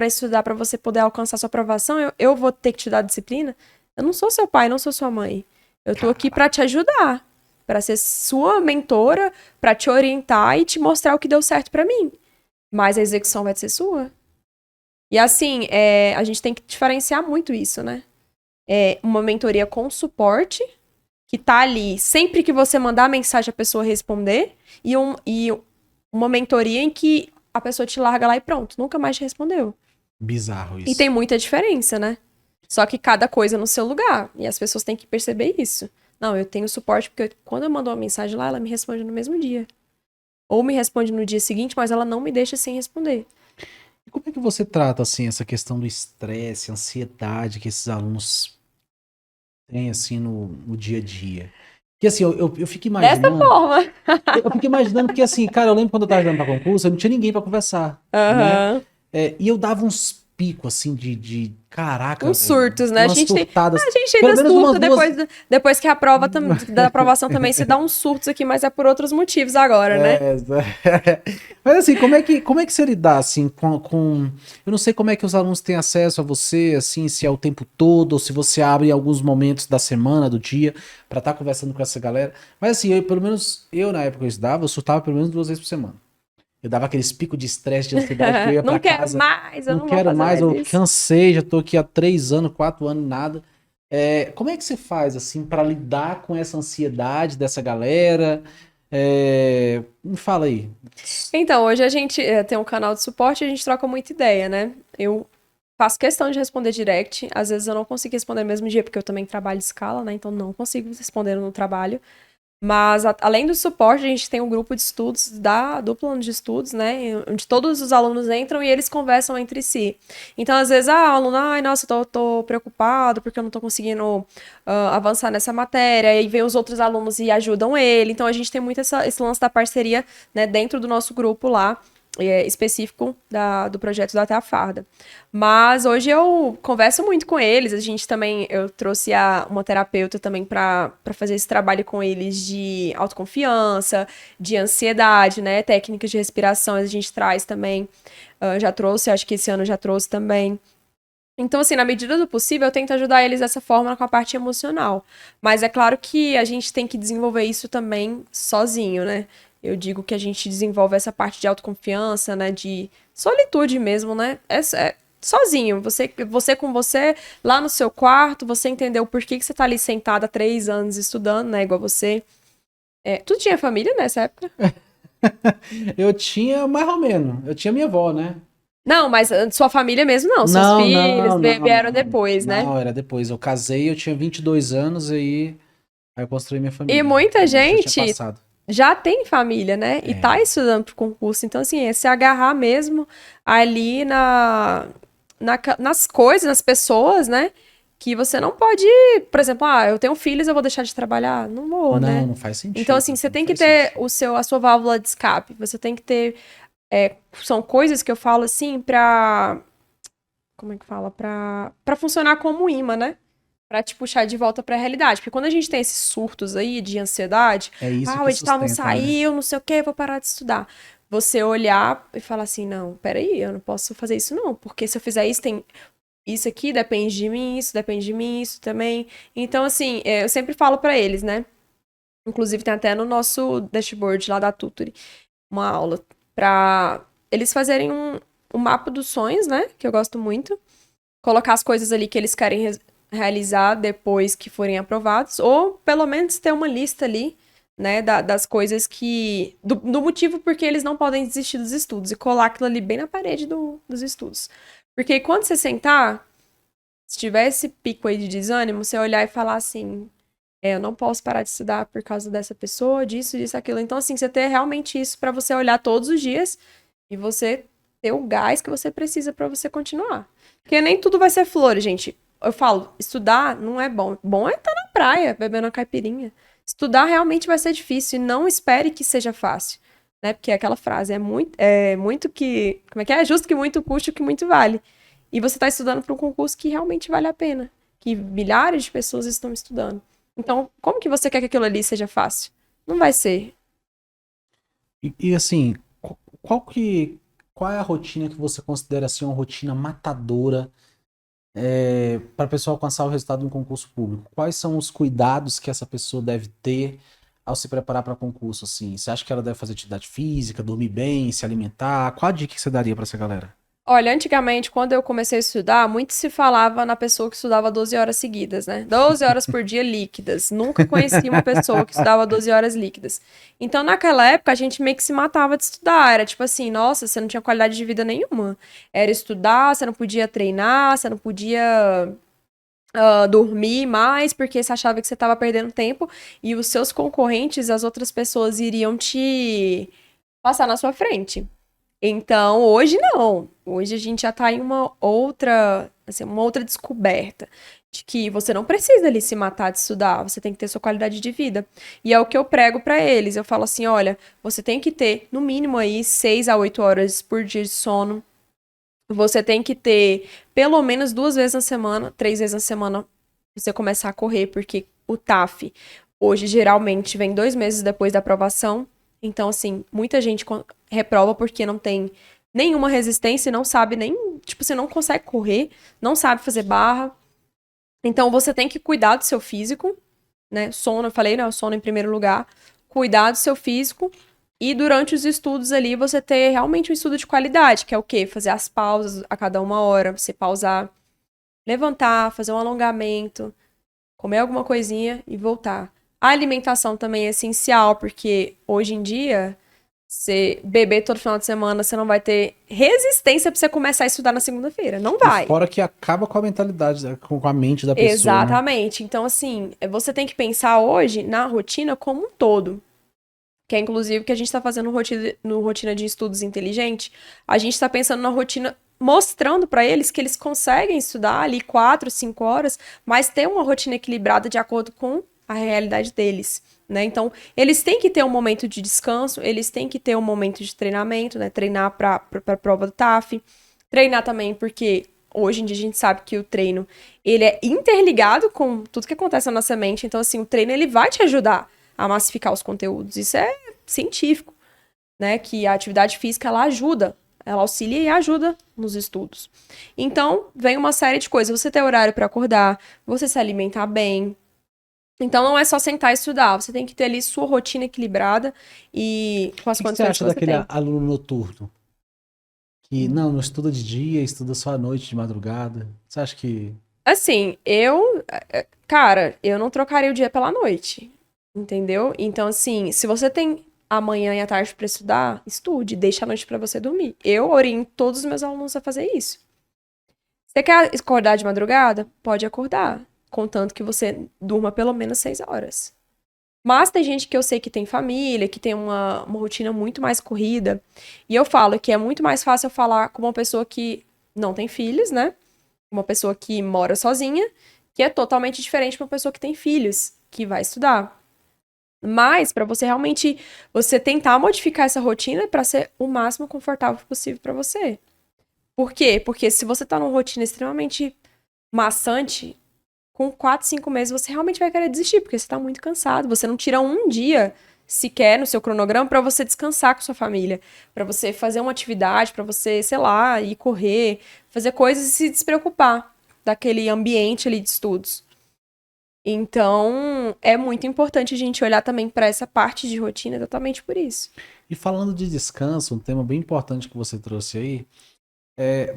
estudar, pra você poder alcançar sua aprovação, eu vou ter que te dar disciplina. Eu não sou seu pai, não sou sua mãe. Eu tô aqui pra te ajudar, pra ser sua mentora, pra te orientar e te mostrar o que deu certo pra mim. Mas a execução vai ser sua. E assim, a gente tem que diferenciar muito isso, né? Uma mentoria com suporte, que tá ali sempre que você mandar a mensagem a pessoa responder, e uma mentoria em que a pessoa te larga lá e pronto, nunca mais te respondeu. Bizarro isso. E tem muita diferença, né? Só que cada coisa no seu lugar. E as pessoas têm que perceber isso. Não, eu tenho suporte porque quando eu mando uma mensagem lá, ela me responde no mesmo dia. Ou me responde no dia seguinte, mas ela não me deixa sem responder. E como é que você trata, assim, essa questão do estresse, ansiedade que esses alunos têm, assim, no dia a dia? Porque, assim, eu fico imaginando... Dessa forma. Eu fico imaginando porque, assim, cara, eu lembro quando eu tava estudando pra concurso, eu não tinha ninguém pra conversar, né? E eu dava uns picos, assim, de caraca, uns surtos, né? A umas gente surtadas. ainda surta depois que a prova da aprovação também se dá uns surtos aqui, mas é por outros motivos agora, né? Mas assim, como é que você lidar, assim, com... Eu não sei como é que os alunos têm acesso a você, assim, se é o tempo todo, ou se você abre alguns momentos da semana, do dia, pra estar conversando com essa galera. Mas assim, pelo menos, na época que eu estudava, eu surtava pelo menos 2 vezes por semana. Eu dava aqueles picos de estresse, de ansiedade que eu ia pra casa. Não quero mais, eu cansei, já tô aqui há 3 anos, 4 anos, nada. Como é que você faz, assim, pra lidar com essa ansiedade dessa galera? Me fala aí. Então, hoje a gente tem um canal de suporte e a gente troca muita ideia, né? Eu faço questão de responder direct. Às vezes eu não consigo responder no mesmo dia, porque eu também trabalho em escala, né? Então não consigo responder no trabalho. Mas, além do suporte, a gente tem um grupo de estudos do plano de estudos, né? Onde todos os alunos entram e eles conversam entre si. Então, às vezes, o aluno, ai, nossa, eu tô preocupado porque eu não tô conseguindo avançar nessa matéria. E vem os outros alunos e ajudam ele. Então, a gente tem muito esse lance da parceria, né, dentro do nosso grupo lá, específico do projeto da Até a Farda. Mas hoje eu converso muito com eles. A gente também, eu trouxe uma terapeuta também para fazer esse trabalho com eles de autoconfiança, de ansiedade, né? Técnicas de respiração a gente traz também. Já trouxe, acho que esse ano já trouxe também. Então, assim, na medida do possível, eu tento ajudar eles dessa forma com a parte emocional. Mas é claro que a gente tem que desenvolver isso também sozinho, né? Eu digo que a gente desenvolve essa parte de autoconfiança, né? De solitude mesmo, né? Sozinho. Você com você, lá no seu quarto, você entendeu por que você tá ali sentada há 3 anos estudando, né? Igual você. Tu tinha família nessa época? Eu tinha mais ou menos. Eu tinha minha avó, né? Não, mas sua família mesmo não. Seus Não, filhos não, não, vieram não. depois, né? Não, era depois. Eu casei, eu tinha 22 anos aí eu construí minha E família. muita Aí já tinha gente passado. já tem família, né? E tá É, estudando pro concurso. Então, assim, é se agarrar mesmo ali nas coisas, nas pessoas, né? Que você não pode, por exemplo, eu tenho filhos, eu vou deixar de trabalhar? Não vou, não, né? não faz Então, sentido. assim, você Não tem que faz ter sentido. a sua válvula de escape. Você tem que ter. São coisas que eu falo assim pra. Como é que fala? Pra funcionar como um imã, né? Pra te puxar de volta pra realidade. Porque quando a gente tem esses surtos aí de ansiedade, É isso o que edital não sustenta, né? saiu, não sei o quê, vou parar de estudar. Você olhar e falar assim, não, peraí, eu não posso fazer isso não, porque se eu fizer isso, tem isso aqui, depende de mim, isso depende de mim, isso também. Então, assim, eu sempre falo pra eles, né? Inclusive tem até no nosso dashboard lá da Tutore, uma aula pra eles fazerem um mapa dos sonhos, né? Que eu gosto muito colocar as coisas ali que eles querem realizar depois que forem aprovados, ou pelo menos ter uma lista ali, né, das coisas que. Do motivo porque eles não podem desistir dos estudos e colar aquilo ali bem na parede dos estudos. Porque quando você sentar, se tiver esse pico aí de desânimo, você olhar e falar assim. Eu não posso parar de estudar por causa dessa pessoa, disso, disso, aquilo. Então, assim, você ter realmente isso pra você olhar todos os dias e você ter o gás que você precisa pra você continuar. Porque nem tudo vai ser flores, gente. Eu falo, estudar não é bom. Bom é estar na praia, bebendo uma caipirinha. Estudar realmente vai ser difícil e não espere que seja fácil, né? Porque é aquela frase, é muito que, como é que é? É justo que muito custa o que muito vale. E você tá estudando para um concurso que realmente vale a pena, que milhares de pessoas estão estudando. Então, como que você quer que aquilo ali seja fácil? Não vai ser. E assim, qual que, qual é a rotina que você considera assim uma rotina matadora para a pessoa alcançar o resultado de um concurso público? Quais são os cuidados que essa pessoa deve ter ao se preparar para concurso? Assim, você acha que ela deve fazer atividade física, dormir bem, se alimentar? Qual a dica que você daria para essa galera? Olha, antigamente, quando eu comecei a estudar, muito se falava na pessoa que estudava 12 horas seguidas, né? 12 horas por dia líquidas. Nunca conheci uma pessoa que estudava 12 horas líquidas. Então, naquela época, a gente meio que se matava de estudar. Era tipo assim, nossa, você não tinha qualidade de vida nenhuma. Era estudar, você não podia treinar, você não podia dormir mais, porque você achava que você estava perdendo tempo e os seus concorrentes, as outras pessoas, iriam te passar na sua frente. Então, hoje não. Hoje a gente já tá em uma outra descoberta de que você não precisa ali se matar de estudar, você tem que ter sua qualidade de vida. E é o que eu prego pra eles. Eu falo assim, olha, você tem que ter no mínimo aí 6 a 8 horas por dia de sono. Você tem que ter pelo menos 2 vezes na semana, 3 vezes na semana, você começar a correr, porque o TAF hoje geralmente vem 2 meses depois da aprovação. Então, assim, muita gente reprova porque não tem nenhuma resistência e não sabe nem. Tipo, você não consegue correr, não sabe fazer barra. Então, você tem que cuidar do seu físico, né? Sono, eu falei, né? O sono em primeiro lugar. Cuidar do seu físico. E durante os estudos ali, você ter realmente um estudo de qualidade, que é o quê? Fazer as pausas a cada 1 hora, você pausar, levantar, fazer um alongamento, comer alguma coisinha e voltar. A alimentação também é essencial, porque hoje em dia Você beber todo final de semana, você não vai ter resistência pra você começar a estudar na segunda-feira. Não vai. E fora que acaba com a mentalidade, né, com a mente da pessoa, né? Exatamente. Então, assim, você tem que pensar hoje na rotina como um todo. Que é, inclusive, o que a gente está fazendo no rotina de estudos inteligente. A gente está pensando na rotina, mostrando para eles que eles conseguem estudar ali 4, 5 horas, mas ter uma rotina equilibrada de acordo com a realidade deles, né? Então, eles têm que ter um momento de descanso, eles têm que ter um momento de treinamento, né? Treinar para a prova do TAF, treinar também porque hoje em dia a gente sabe que o treino, ele é interligado com tudo que acontece na nossa mente, então, assim, o treino, ele vai te ajudar a massificar os conteúdos. Isso é científico, né? Que a atividade física, ela ajuda, ela auxilia e ajuda nos estudos. Então, vem uma série de coisas. Você ter horário para acordar, você se alimentar bem. Então, não é só sentar e estudar. Você tem que ter ali sua rotina equilibrada e com as O que você condições acha que você daquele tem. aluno noturno? Que não estuda de dia, estuda só à noite, de madrugada. Você acha que... Assim, cara, eu não trocaria o dia pela noite, entendeu? Então, assim, se você tem a manhã e a tarde para estudar, estude, deixa a noite para você dormir. Eu oriento todos os meus alunos a fazer isso. Você quer acordar de madrugada? Pode acordar, contanto que você durma pelo menos 6 horas. Mas tem gente que eu sei que tem família, que tem uma rotina muito mais corrida. E eu falo que é muito mais fácil eu falar com uma pessoa que não tem filhos, né? Uma pessoa que mora sozinha, que é totalmente diferente de uma pessoa que tem filhos, que vai estudar. Mas para você realmente você tentar modificar essa rotina para ser o máximo confortável possível para você. Por quê? Porque se você tá numa rotina extremamente maçante, com 4, 5 meses você realmente vai querer desistir, porque você tá muito cansado. Você não tira um dia sequer no seu cronograma para você descansar com sua família, para você fazer uma atividade, para você, sei lá, ir correr, fazer coisas e se despreocupar daquele ambiente ali de estudos. Então, é muito importante a gente olhar também para essa parte de rotina exatamente por isso. E falando de descanso, um tema bem importante que você trouxe aí,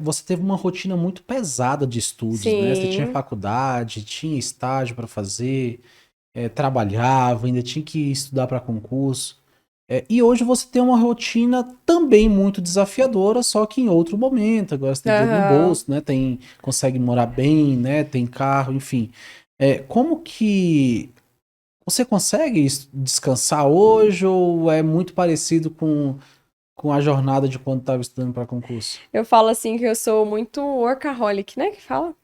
você teve uma rotina muito pesada de estudos, né? Você tinha Sim. faculdade, tinha estágio para fazer, trabalhava, ainda tinha que estudar para concurso. E hoje você tem uma rotina também muito desafiadora, só que em outro momento. Agora você tem dinheiro no Aham. bolso, né? Consegue morar bem, né? Tem carro, enfim. Como que você consegue descansar hoje ou é muito parecido com a jornada de quando estava estudando para concurso? Eu falo assim que eu sou muito workaholic, né? Que fala?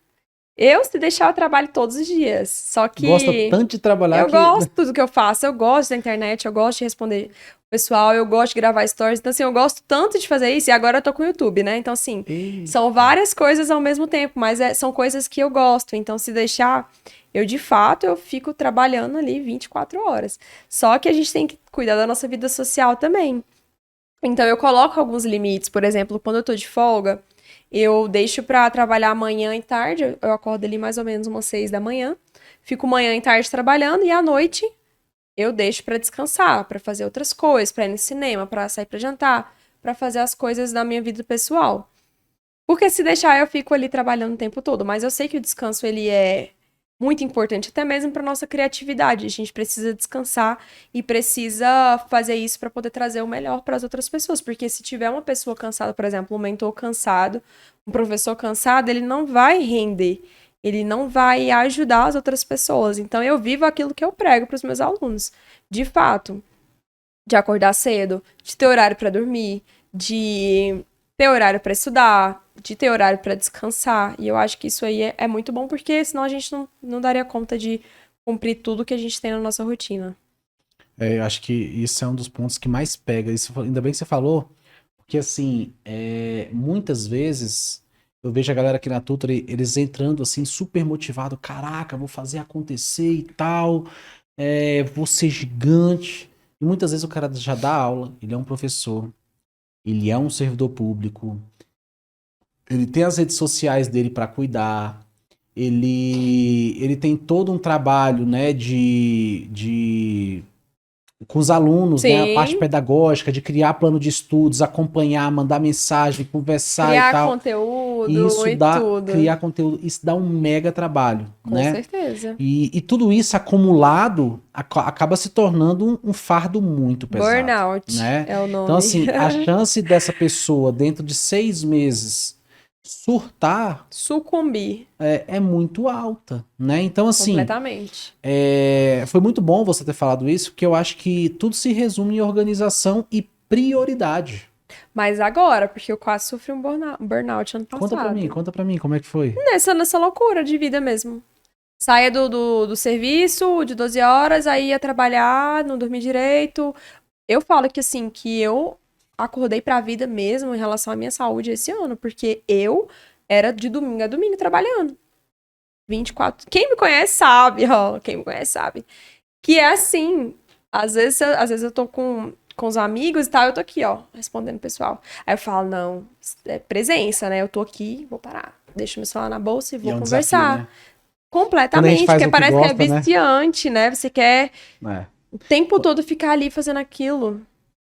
Eu, se deixar, eu trabalho todos os dias. Só Gosta que tanto de trabalhar eu que... gosto do que eu faço. Eu gosto da internet, eu gosto de responder o pessoal, eu gosto de gravar stories. Então, assim, eu gosto tanto de fazer isso. E agora eu tô com o YouTube, né? Então, assim, são Eita. várias coisas ao mesmo tempo, mas são coisas que eu gosto. Então, se deixar, eu de fato, eu fico trabalhando ali 24 horas. Só que a gente tem que cuidar da nossa vida social também. Então, eu coloco alguns limites. Por exemplo, quando eu tô de folga, eu deixo pra trabalhar manhã e tarde. Eu acordo ali mais ou menos umas 6 da manhã. Fico manhã e tarde trabalhando e à noite eu deixo pra descansar, pra fazer outras coisas, pra ir no cinema, pra sair pra jantar, pra fazer as coisas da minha vida pessoal. Porque se deixar eu fico ali trabalhando o tempo todo, mas eu sei que o descanso ele é muito importante até mesmo para nossa criatividade. A gente precisa descansar e precisa fazer isso para poder trazer o melhor para as outras pessoas, porque se tiver uma pessoa cansada, por exemplo, um mentor cansado, um professor cansado, ele não vai render. Ele não vai ajudar as outras pessoas. Então, eu vivo aquilo que eu prego para os meus alunos. De fato, de acordar cedo, de ter horário para dormir, de ter horário para estudar, de ter horário para descansar. E eu acho que isso aí é muito bom, porque senão a gente não daria conta de cumprir tudo que a gente tem na nossa rotina. Eu acho que isso é um dos pontos que mais pega. Ainda bem que você falou, porque assim, muitas vezes eu vejo a galera aqui na Tutor, eles entrando assim, super motivado, caraca, vou fazer acontecer e tal, vou ser gigante. E muitas vezes o cara já dá aula, ele é um professor, ele é um servidor público, ele tem as redes sociais dele para cuidar, ele tem todo um trabalho, né, com os alunos, né, a parte Sim, pedagógica, de criar plano de estudos, acompanhar, mandar mensagem, conversar e criar tal. criar conteúdo, isso dá um mega trabalho, Com certeza. E tudo isso acumulado acaba se tornando um fardo muito pesado. Burnout, né? é o nome. Então, assim, a chance dessa pessoa, dentro de 6 meses, surtar... Sucumbir. É muito alta, né? Então, assim... Completamente. Foi muito bom você ter falado isso, porque eu acho que tudo se resume em organização e prioridade. Mas agora, porque eu quase sofri um burnout ano passado. Conta pra mim, como é que foi? Nessa loucura de vida mesmo. Saía do serviço de 12 horas, aí ia trabalhar, não dormia direito. Eu falo que assim, que eu acordei pra vida mesmo em relação à minha saúde esse ano, porque eu era de domingo a domingo trabalhando. 24. Quem me conhece sabe, ó. Quem me conhece sabe. Que é assim, às vezes eu tô com os amigos e tal, eu tô aqui, ó, respondendo o pessoal. Aí eu falo, não, é presença, né? Eu tô aqui, vou parar. Deixo meu celular na bolsa e vou conversar. Desafio, né? Completamente, porque parece gosta, que é viciante, né? Você quer o tempo todo ficar ali fazendo aquilo.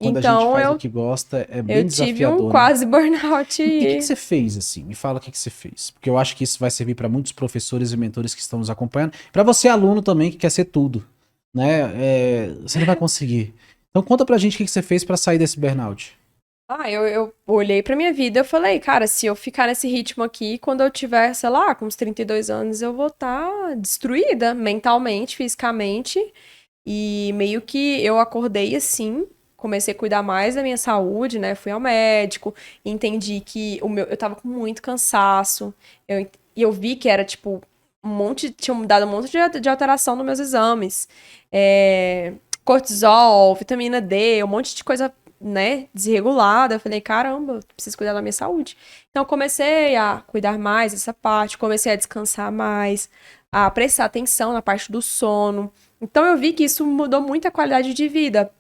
Quando então, a gente faz o que gosta, é bem desafiador. Eu tive quase burnout. E o que você fez, assim? Me fala o que você fez. Porque eu acho que isso vai servir para muitos professores e mentores que estão nos acompanhando. Para você, aluno também, que quer ser tudo. Né? Você não vai conseguir. Então conta pra gente o que você fez para sair desse burnout. Eu olhei pra minha vida e falei, cara, se eu ficar nesse ritmo aqui, quando eu tiver, sei lá, com uns 32 anos, eu vou estar destruída mentalmente, fisicamente. E meio que eu acordei assim, comecei a cuidar mais da minha saúde, né? Fui ao médico, entendi que eu tava com muito cansaço. E eu vi que era, tipo, tinha dado um monte de alteração nos meus exames. Cortisol, vitamina D, um monte de coisa, né, desregulada. Eu falei, caramba, preciso cuidar da minha saúde. Então, eu comecei a cuidar mais dessa parte, comecei a descansar mais, a prestar atenção na parte do sono. Então, eu vi que isso mudou muito a qualidade de vida.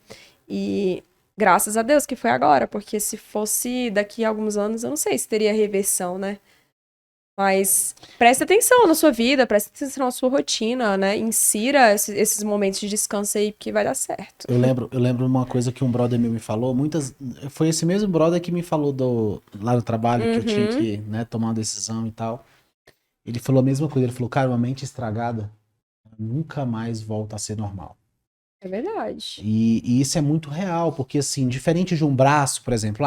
E graças a Deus que foi agora, porque se fosse daqui a alguns anos, eu não sei se teria reversão, né? Mas preste atenção na sua vida, preste atenção na sua rotina, né? Insira esses momentos de descanso aí, porque vai dar certo. Eu lembro uma coisa que um brother meu me falou, foi esse mesmo brother que me falou lá no trabalho, que eu tinha que, né, tomar uma decisão e tal. Ele falou a mesma coisa, ele falou, cara, uma mente estragada nunca mais volta a ser normal. É verdade. E isso é muito real, porque assim, diferente de um braço, por exemplo,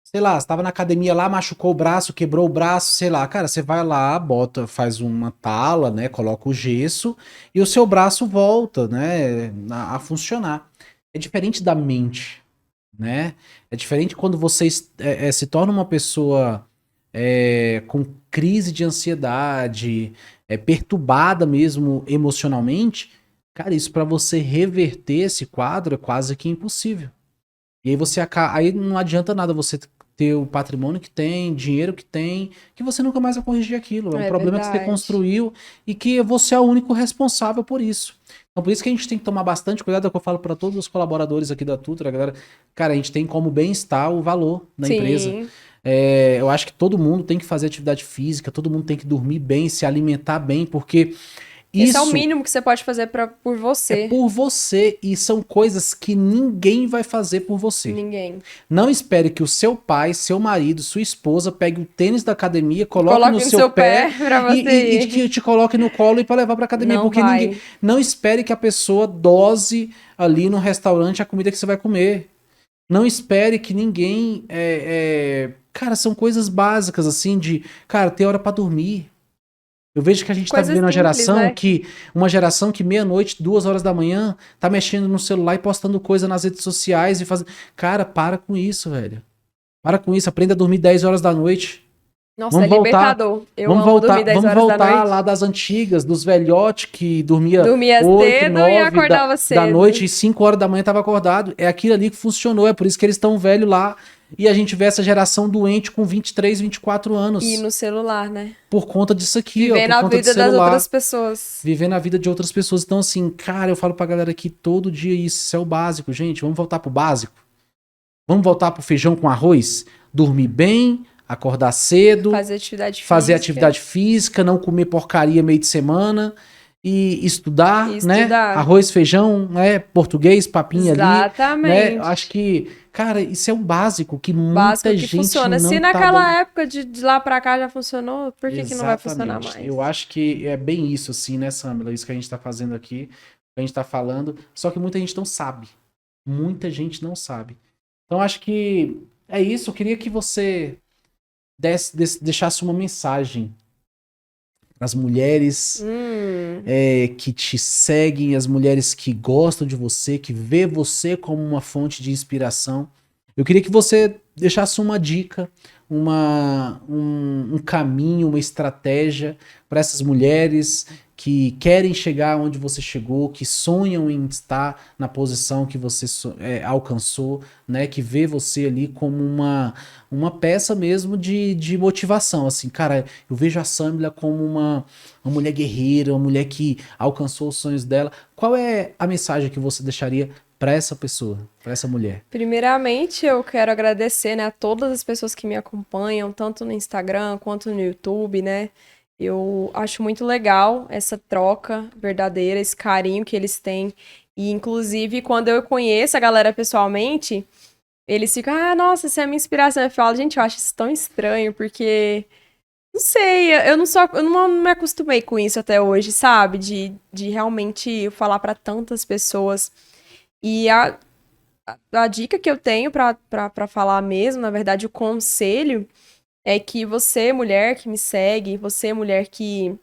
sei lá, você tava na academia lá, machucou o braço, quebrou o braço, sei lá, cara, você vai lá, faz uma tala, né, coloca o gesso e o seu braço volta, né, a funcionar. É diferente da mente, né? É diferente quando você se torna uma pessoa com crise de ansiedade, perturbada mesmo emocionalmente. Cara, isso para você reverter esse quadro é quase que impossível. E aí aí não adianta nada você ter o patrimônio que tem, dinheiro que tem, que você nunca mais vai corrigir aquilo. É um problema que você construiu e que você é o único responsável por isso. Então por isso que a gente tem que tomar bastante cuidado, é o que eu falo para todos os colaboradores aqui da Tutor, galera. Cara, a gente tem como bem-estar o valor da empresa. Eu acho que todo mundo tem que fazer atividade física, todo mundo tem que dormir bem, se alimentar bem, porque esse é o mínimo que você pode fazer por você. É por você, e são coisas que ninguém vai fazer por você. Ninguém. Não espere que o seu pai, seu marido, sua esposa pegue o tênis da academia, coloque no seu pé e te coloque no colo e para levar para academia. Não porque vai. Não espere que a pessoa dose ali no restaurante a comida que você vai comer. Não espere que ninguém... Cara, são coisas básicas assim cara, ter hora para dormir. Eu vejo que a gente tá vivendo uma geração que meia-noite, 2 horas da manhã, tá mexendo no celular e postando coisa nas redes sociais e fazendo... Cara, para com isso, velho. Para com isso, aprenda a dormir 10 horas da noite. Nossa, é libertador. Eu amo dormir 10 horas da noite. Vamos voltar lá das antigas, dos velhotes que dormia 8, cedo 9 e acordava cedo. Da noite e 5 horas da manhã tava acordado. É aquilo ali que funcionou, é por isso que eles estão velhos lá. E a gente vê essa geração doente com 23, 24 anos. E no celular, né? Por conta disso aqui, Vivendo a vida das outras pessoas. Vivendo a vida de outras pessoas. Então, assim, cara, eu falo pra galera aqui todo dia isso é o básico, gente. Vamos voltar pro básico. Vamos voltar pro feijão com arroz? Dormir bem, acordar cedo. Fazer atividade física. Não comer porcaria meio de semana. e estudar, E né? estudar. Arroz, feijão, né? Português, papinho ali, né? Exatamente. Acho que, cara, isso é um básico que Básico muita que gente funciona. não Se tá dando. naquela época de lá pra cá já funcionou, por que não vai funcionar Exatamente. mais? Eu acho que é bem isso, assim, né, Samila? Isso que a gente tá fazendo aqui, que a gente tá falando. Só que muita gente não sabe. Muita gente não sabe. Então, acho que é isso. Eu queria que você deixasse uma mensagem para as mulheres Hum, que te seguem, as mulheres que gostam de você, que vê você como uma fonte de inspiração. Eu queria que você deixasse uma dica, um caminho, uma estratégia para essas mulheres que querem chegar onde você chegou, que sonham em estar na posição que você alcançou, né? Que vê você ali como uma peça mesmo de motivação. Assim, cara, eu vejo a Samila como uma mulher guerreira, uma mulher que alcançou os sonhos dela. Qual é a mensagem que você deixaria para essa pessoa, para essa mulher? primeiramente, eu quero agradecer, né, a todas as pessoas que me acompanham, tanto no Instagram quanto no YouTube, né? Eu acho muito legal essa troca verdadeira, esse carinho que eles têm. E, inclusive, quando eu conheço a galera pessoalmente, eles ficam, ah, nossa, você é a minha inspiração. Eu falo, gente, eu acho isso tão estranho, porque não sei, eu não me acostumei com isso até hoje, sabe? De realmente falar pra tantas pessoas. E a dica que eu tenho pra falar mesmo, na verdade, o conselho é que você, mulher que me segue, você, mulher que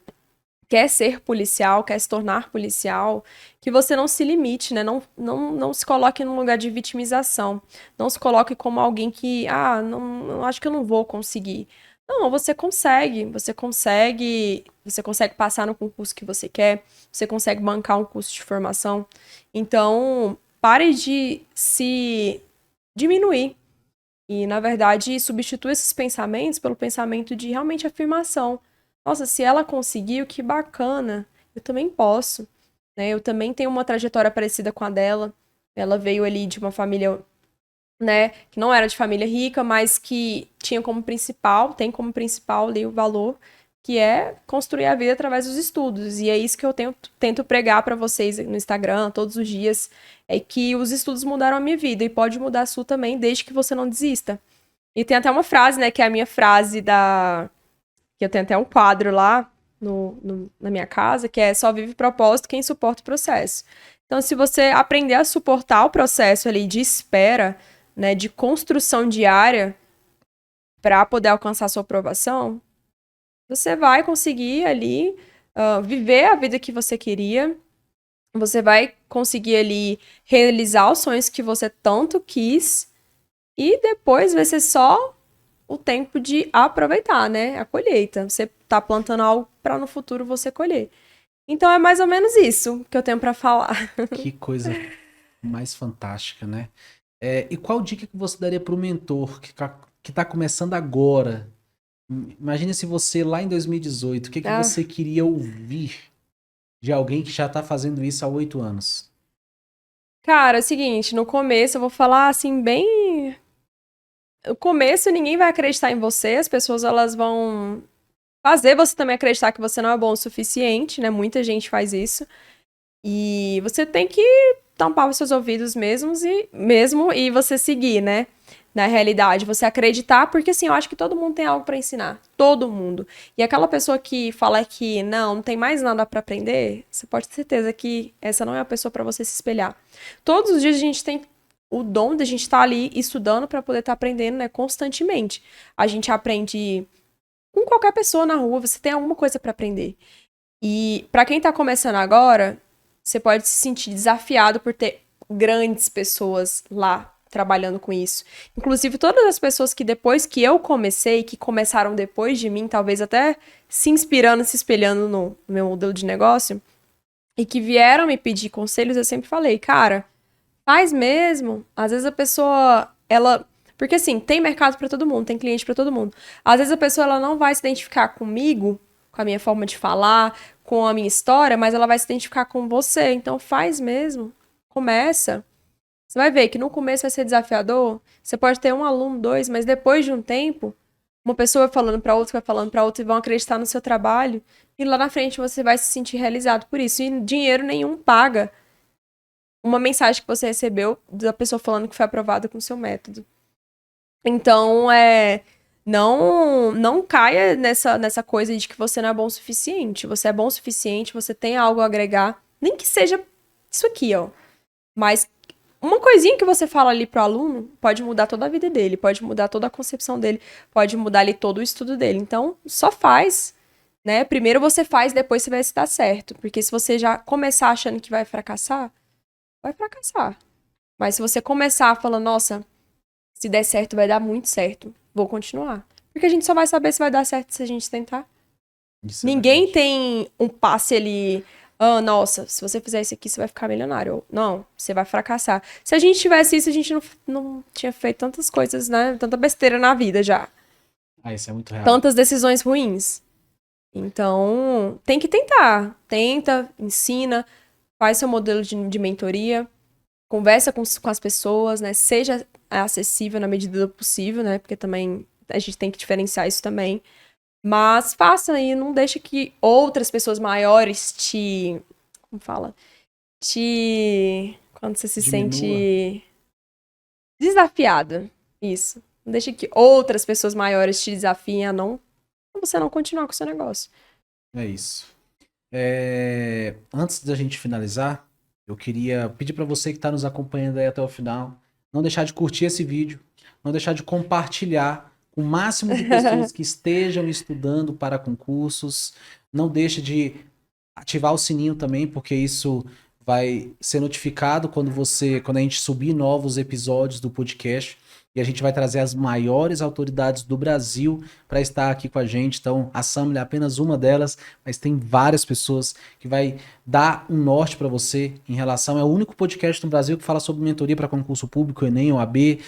quer ser policial, quer se tornar policial, que você não se limite, né? Não se coloque num lugar de vitimização. Não se coloque como alguém que, não acho que eu não vou conseguir. Não, você consegue passar no concurso que você quer, você consegue bancar um curso de formação. Então, pare de se diminuir e, na verdade, substitua esses pensamentos pelo pensamento de realmente afirmação. Nossa, se ela conseguiu, que bacana. Eu também posso, né? Eu também tenho uma trajetória parecida com a dela. Ela veio ali de uma família, né, que não era de família rica, mas que tinha como principal, tem como principal ali o valor, que é construir a vida através dos estudos. E é isso que eu tento pregar pra vocês no Instagram todos os dias, é que os estudos mudaram a minha vida e pode mudar a sua também, desde que você não desista. E tem até uma frase, né, que é a minha frase da que eu tenho até um quadro lá na minha casa, que é só vive propósito quem suporta o processo. Então, se você aprender a suportar o processo ali de espera, né, de construção diária para poder alcançar a sua aprovação, você vai conseguir ali viver a vida que você queria, você vai conseguir ali realizar os sonhos que você tanto quis, e depois vai ser só o tempo de aproveitar, né? A colheita. Você tá plantando algo para no futuro você colher. Então é mais ou menos isso que eu tenho para falar. Que coisa mais fantástica, né? E qual dica que você daria para o mentor que tá começando agora? Imagine se você lá em 2018, o que Ah, você queria ouvir de alguém que já tá fazendo isso há 8 anos? cara, é o seguinte, no começo eu vou falar assim bem, no começo ninguém vai acreditar em você, as pessoas elas vão fazer você também acreditar que você não é bom o suficiente, né? Muita gente faz isso. E você tem que tampar os seus ouvidos mesmo e você seguir, né? Na realidade, você acreditar, porque assim, eu acho que todo mundo tem algo pra ensinar, todo mundo. E aquela pessoa que fala que não tem mais nada pra aprender, você pode ter certeza que essa não é a pessoa pra você se espelhar. Todos os dias a gente tem o dom de a gente estar ali estudando pra poder estar aprendendo, né, constantemente. A gente aprende com qualquer pessoa na rua, você tem alguma coisa pra aprender. E pra quem tá começando agora, você pode se sentir desafiado por ter grandes pessoas lá trabalhando com isso. Inclusive, todas as pessoas que depois que eu comecei, que começaram depois de mim, talvez até se inspirando, se espelhando no meu modelo de negócio, e que vieram me pedir conselhos, eu sempre falei, cara, faz mesmo. Às vezes a pessoa, ela. Porque assim, tem mercado pra todo mundo, tem cliente pra todo mundo. Às vezes a pessoa ela não vai se identificar comigo, com a minha forma de falar, com a minha história, mas ela vai se identificar com você. Então faz mesmo. Começa. Você vai ver que no começo vai ser desafiador. Você pode ter um aluno, dois, mas depois de um tempo, Uma pessoa vai falando pra outra, vai falando pra outra e vão acreditar no seu trabalho. E lá na frente você vai se sentir realizado por isso. E dinheiro nenhum paga uma mensagem que você recebeu da pessoa falando que foi aprovada com o seu método. Então, não caia nessa coisa de que você não é bom o suficiente. Você é bom o suficiente, você tem algo a agregar. Nem que seja isso aqui, ó. Mas uma coisinha que você fala ali pro aluno pode mudar toda a vida dele, pode mudar toda a concepção dele, pode mudar ali todo o estudo dele. Então, só faz, né? Primeiro você faz, depois você vai se dar certo. Porque se você já começar achando que vai fracassar, vai fracassar. Mas se você começar falando, nossa, se der certo, vai dar muito certo, vou continuar. Porque a gente só vai saber se vai dar certo se a gente tentar. Isso é Ninguém verdade. tem um passe ali, ah, nossa, se você fizer isso aqui, você vai ficar milionário. Ou, não, você vai fracassar. Se a gente tivesse isso, a gente não tinha feito tantas coisas, né? Tanta besteira na vida já. Ah, isso é muito real. Tantas decisões ruins. Então, tem que tentar. Tenta, ensina, faz seu modelo de mentoria, conversa com as pessoas, né? Seja acessível na medida do possível, né? Porque também a gente tem que diferenciar isso também. Mas faça aí, não deixe que outras pessoas maiores te... Como fala? Quando você se Diminua. sente desafiado. Isso. Não deixe que outras pessoas maiores te desafiem a você não continuar com o seu negócio. É isso. Antes da gente finalizar, eu queria pedir para você que está nos acompanhando aí até o final, não deixar de curtir esse vídeo, não deixar de compartilhar com o máximo de pessoas que estejam estudando para concursos. Não deixe de ativar o sininho também, porque isso vai ser notificado quando a gente subir novos episódios do podcast. E a gente vai trazer as maiores autoridades do Brasil para estar aqui com a gente. Então, a Samila é apenas uma delas, mas tem várias pessoas que vai dar um norte para você em relação. É o único podcast no Brasil que fala sobre mentoria para concurso público, Enem, OAB,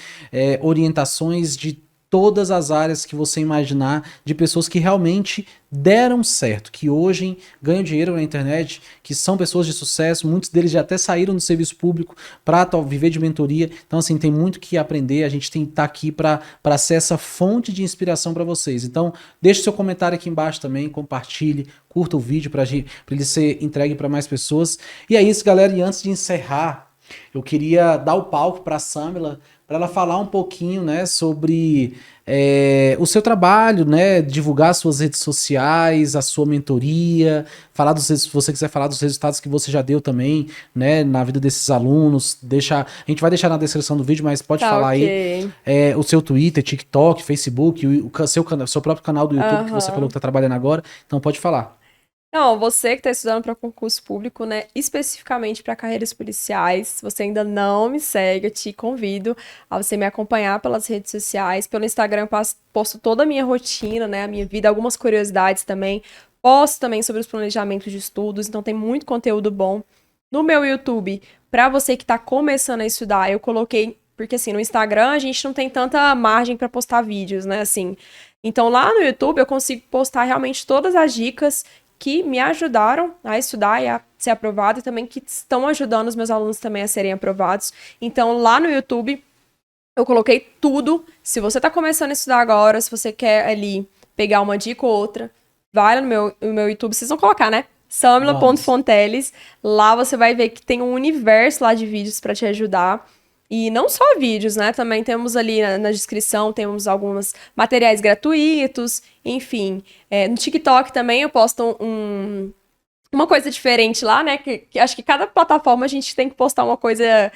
orientações de todas as áreas que você imaginar, de pessoas que realmente deram certo, que hoje ganham dinheiro na internet, que são pessoas de sucesso, muitos deles já até saíram do serviço público para viver de mentoria. Então, assim, tem muito que aprender, a gente tem que estar aqui para ser essa fonte de inspiração para vocês. Então, deixe seu comentário aqui embaixo também, compartilhe, curta o vídeo para ele ser entregue para mais pessoas. E é isso, galera, e antes de encerrar, eu queria dar o palco para a Samila, para ela falar um pouquinho, né, sobre o seu trabalho, né, divulgar suas redes sociais, a sua mentoria, se você quiser falar dos resultados que você já deu também, né, na vida desses alunos, a gente vai deixar na descrição do vídeo, mas pode Tá, falar ok. aí o seu Twitter, TikTok, Facebook, seu próprio canal do YouTube que você falou Aham. que está trabalhando agora, então pode falar. Não, você que está estudando para concurso público, né, especificamente para carreiras policiais, se você ainda não me segue, eu te convido a você me acompanhar pelas redes sociais, pelo Instagram eu posto toda a minha rotina, né, a minha vida, algumas curiosidades também, posto também sobre os planejamentos de estudos, então tem muito conteúdo bom. No meu YouTube, para você que está começando a estudar, eu coloquei, porque assim, no Instagram a gente não tem tanta margem para postar vídeos, né, assim. Então lá no YouTube eu consigo postar realmente todas as dicas que me ajudaram a estudar e a ser aprovado e também que estão ajudando os meus alunos também a serem aprovados. Então, lá no YouTube, eu coloquei tudo. Se você está começando a estudar agora, se você quer ali pegar uma dica ou outra, vai no meu YouTube, vocês vão colocar, né? Vamos. Samila.fonteles. Lá você vai ver que tem um universo lá de vídeos para te ajudar. E não só vídeos, né? Também temos ali na descrição, temos alguns materiais gratuitos, enfim. No TikTok também eu posto uma coisa diferente lá, né? Que acho que cada plataforma a gente tem que postar uma coisa,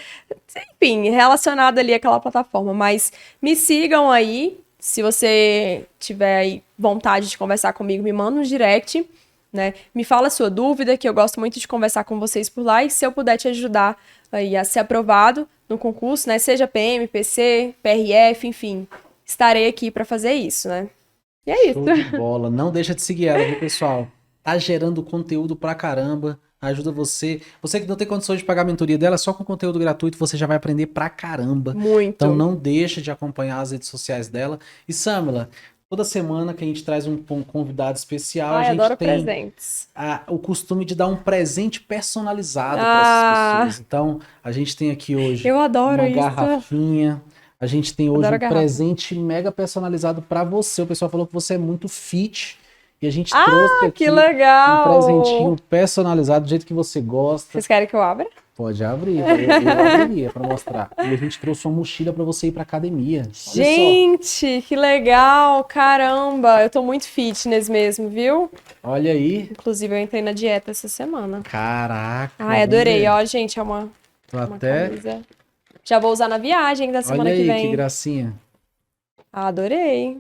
enfim, relacionada ali àquela plataforma. Mas me sigam aí. Se você tiver aí vontade de conversar comigo, me manda um direct, né? Me fala a sua dúvida, que eu gosto muito de conversar com vocês por lá. E se eu puder te ajudar aí a ser aprovado no concurso, né? Seja PM, PC, PRF, enfim, estarei aqui para fazer isso, né? E é isso. Show de bola. Não deixa de seguir ela, viu, pessoal? Tá gerando conteúdo pra caramba. Ajuda você. Você que não tem condições de pagar a mentoria dela, só com conteúdo gratuito você já vai aprender pra caramba. Então Muito. não deixa de acompanhar as redes sociais dela. E Samila, toda semana que a gente traz um convidado especial, a Ai, gente adoro tem presentes. o costume de dar um presente personalizado para essas Ah, pessoas. Então, a gente tem aqui hoje eu adoro uma isso. garrafinha A gente tem hoje Adoro um a garrafa. presente mega personalizado para você. O pessoal falou que você é muito fit. E a gente trouxe aqui Que um legal! presentinho personalizado do jeito que você gosta. Vocês querem que eu abra? Pode abrir, eu abriria para mostrar. E a gente trouxe uma mochila para você ir para academia. Olha só. Gente, que legal! Caramba, eu tô muito fitness mesmo, viu? Olha aí. Inclusive, eu entrei na dieta essa semana. Caraca. Ai, adorei. Ó, gente, é uma Tô até... camisa. Já vou usar na viagem da semana Olha que aí, vem. que gracinha. Adorei.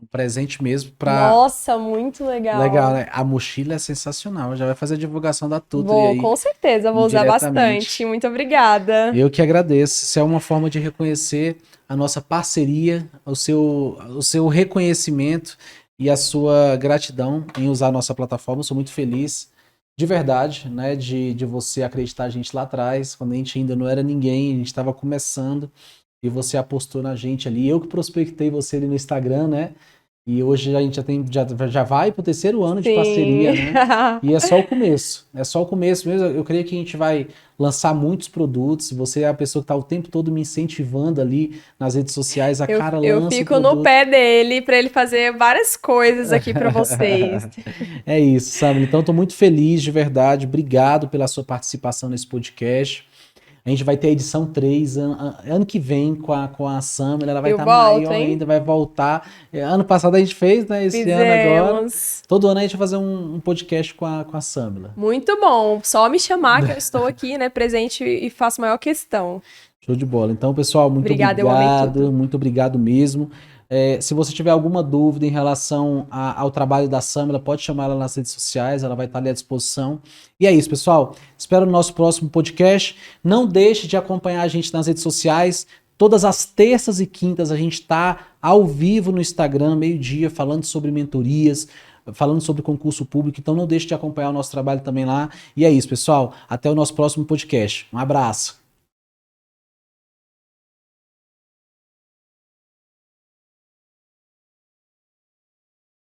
Um presente mesmo para... Nossa, muito legal. Legal, né? A mochila é sensacional. Já vai fazer a divulgação da Tutri Vou, aí. com certeza, vou usar indiretamente. bastante. Muito obrigada. Eu que agradeço. Isso é uma forma de reconhecer a nossa parceria, o seu reconhecimento e a sua gratidão em usar a nossa plataforma. Eu sou muito feliz, de verdade, né, de você acreditar a gente lá atrás, quando a gente ainda não era ninguém, a gente estava começando e você apostou na gente ali. Eu que prospectei você ali no Instagram, né? E hoje a gente já vai pro 3º ano de Sim. parceria, né? E é só o começo. É só o começo mesmo. Eu creio que a gente vai lançar muitos produtos. Você é a pessoa que tá o tempo todo me incentivando ali nas redes sociais. Eu fico no pé dele para ele fazer várias coisas aqui para vocês. É isso, sabe? Então, tô muito feliz, de verdade. Obrigado pela sua participação nesse podcast. A gente vai ter a edição 3 ano que vem com a Samela, ela vai estar maior ainda, vai voltar. Ano passado a gente fez, né? Esse ano agora. Todo ano a gente vai fazer um podcast com a Samela. Muito bom. Só me chamar que eu estou aqui, né, presente e faço maior questão. Show de bola. Então, pessoal, muito obrigado. Muito obrigado mesmo. Se você tiver alguma dúvida em relação ao trabalho da Samela, pode chamar ela nas redes sociais, ela vai estar ali à disposição. E é isso, pessoal. Espero no nosso próximo podcast. Não deixe de acompanhar a gente nas redes sociais. Todas as terças e quintas a gente está ao vivo no Instagram, meio-dia, falando sobre mentorias, falando sobre concurso público. Então não deixe de acompanhar o nosso trabalho também lá. E é isso, pessoal. Até o nosso próximo podcast. Um abraço.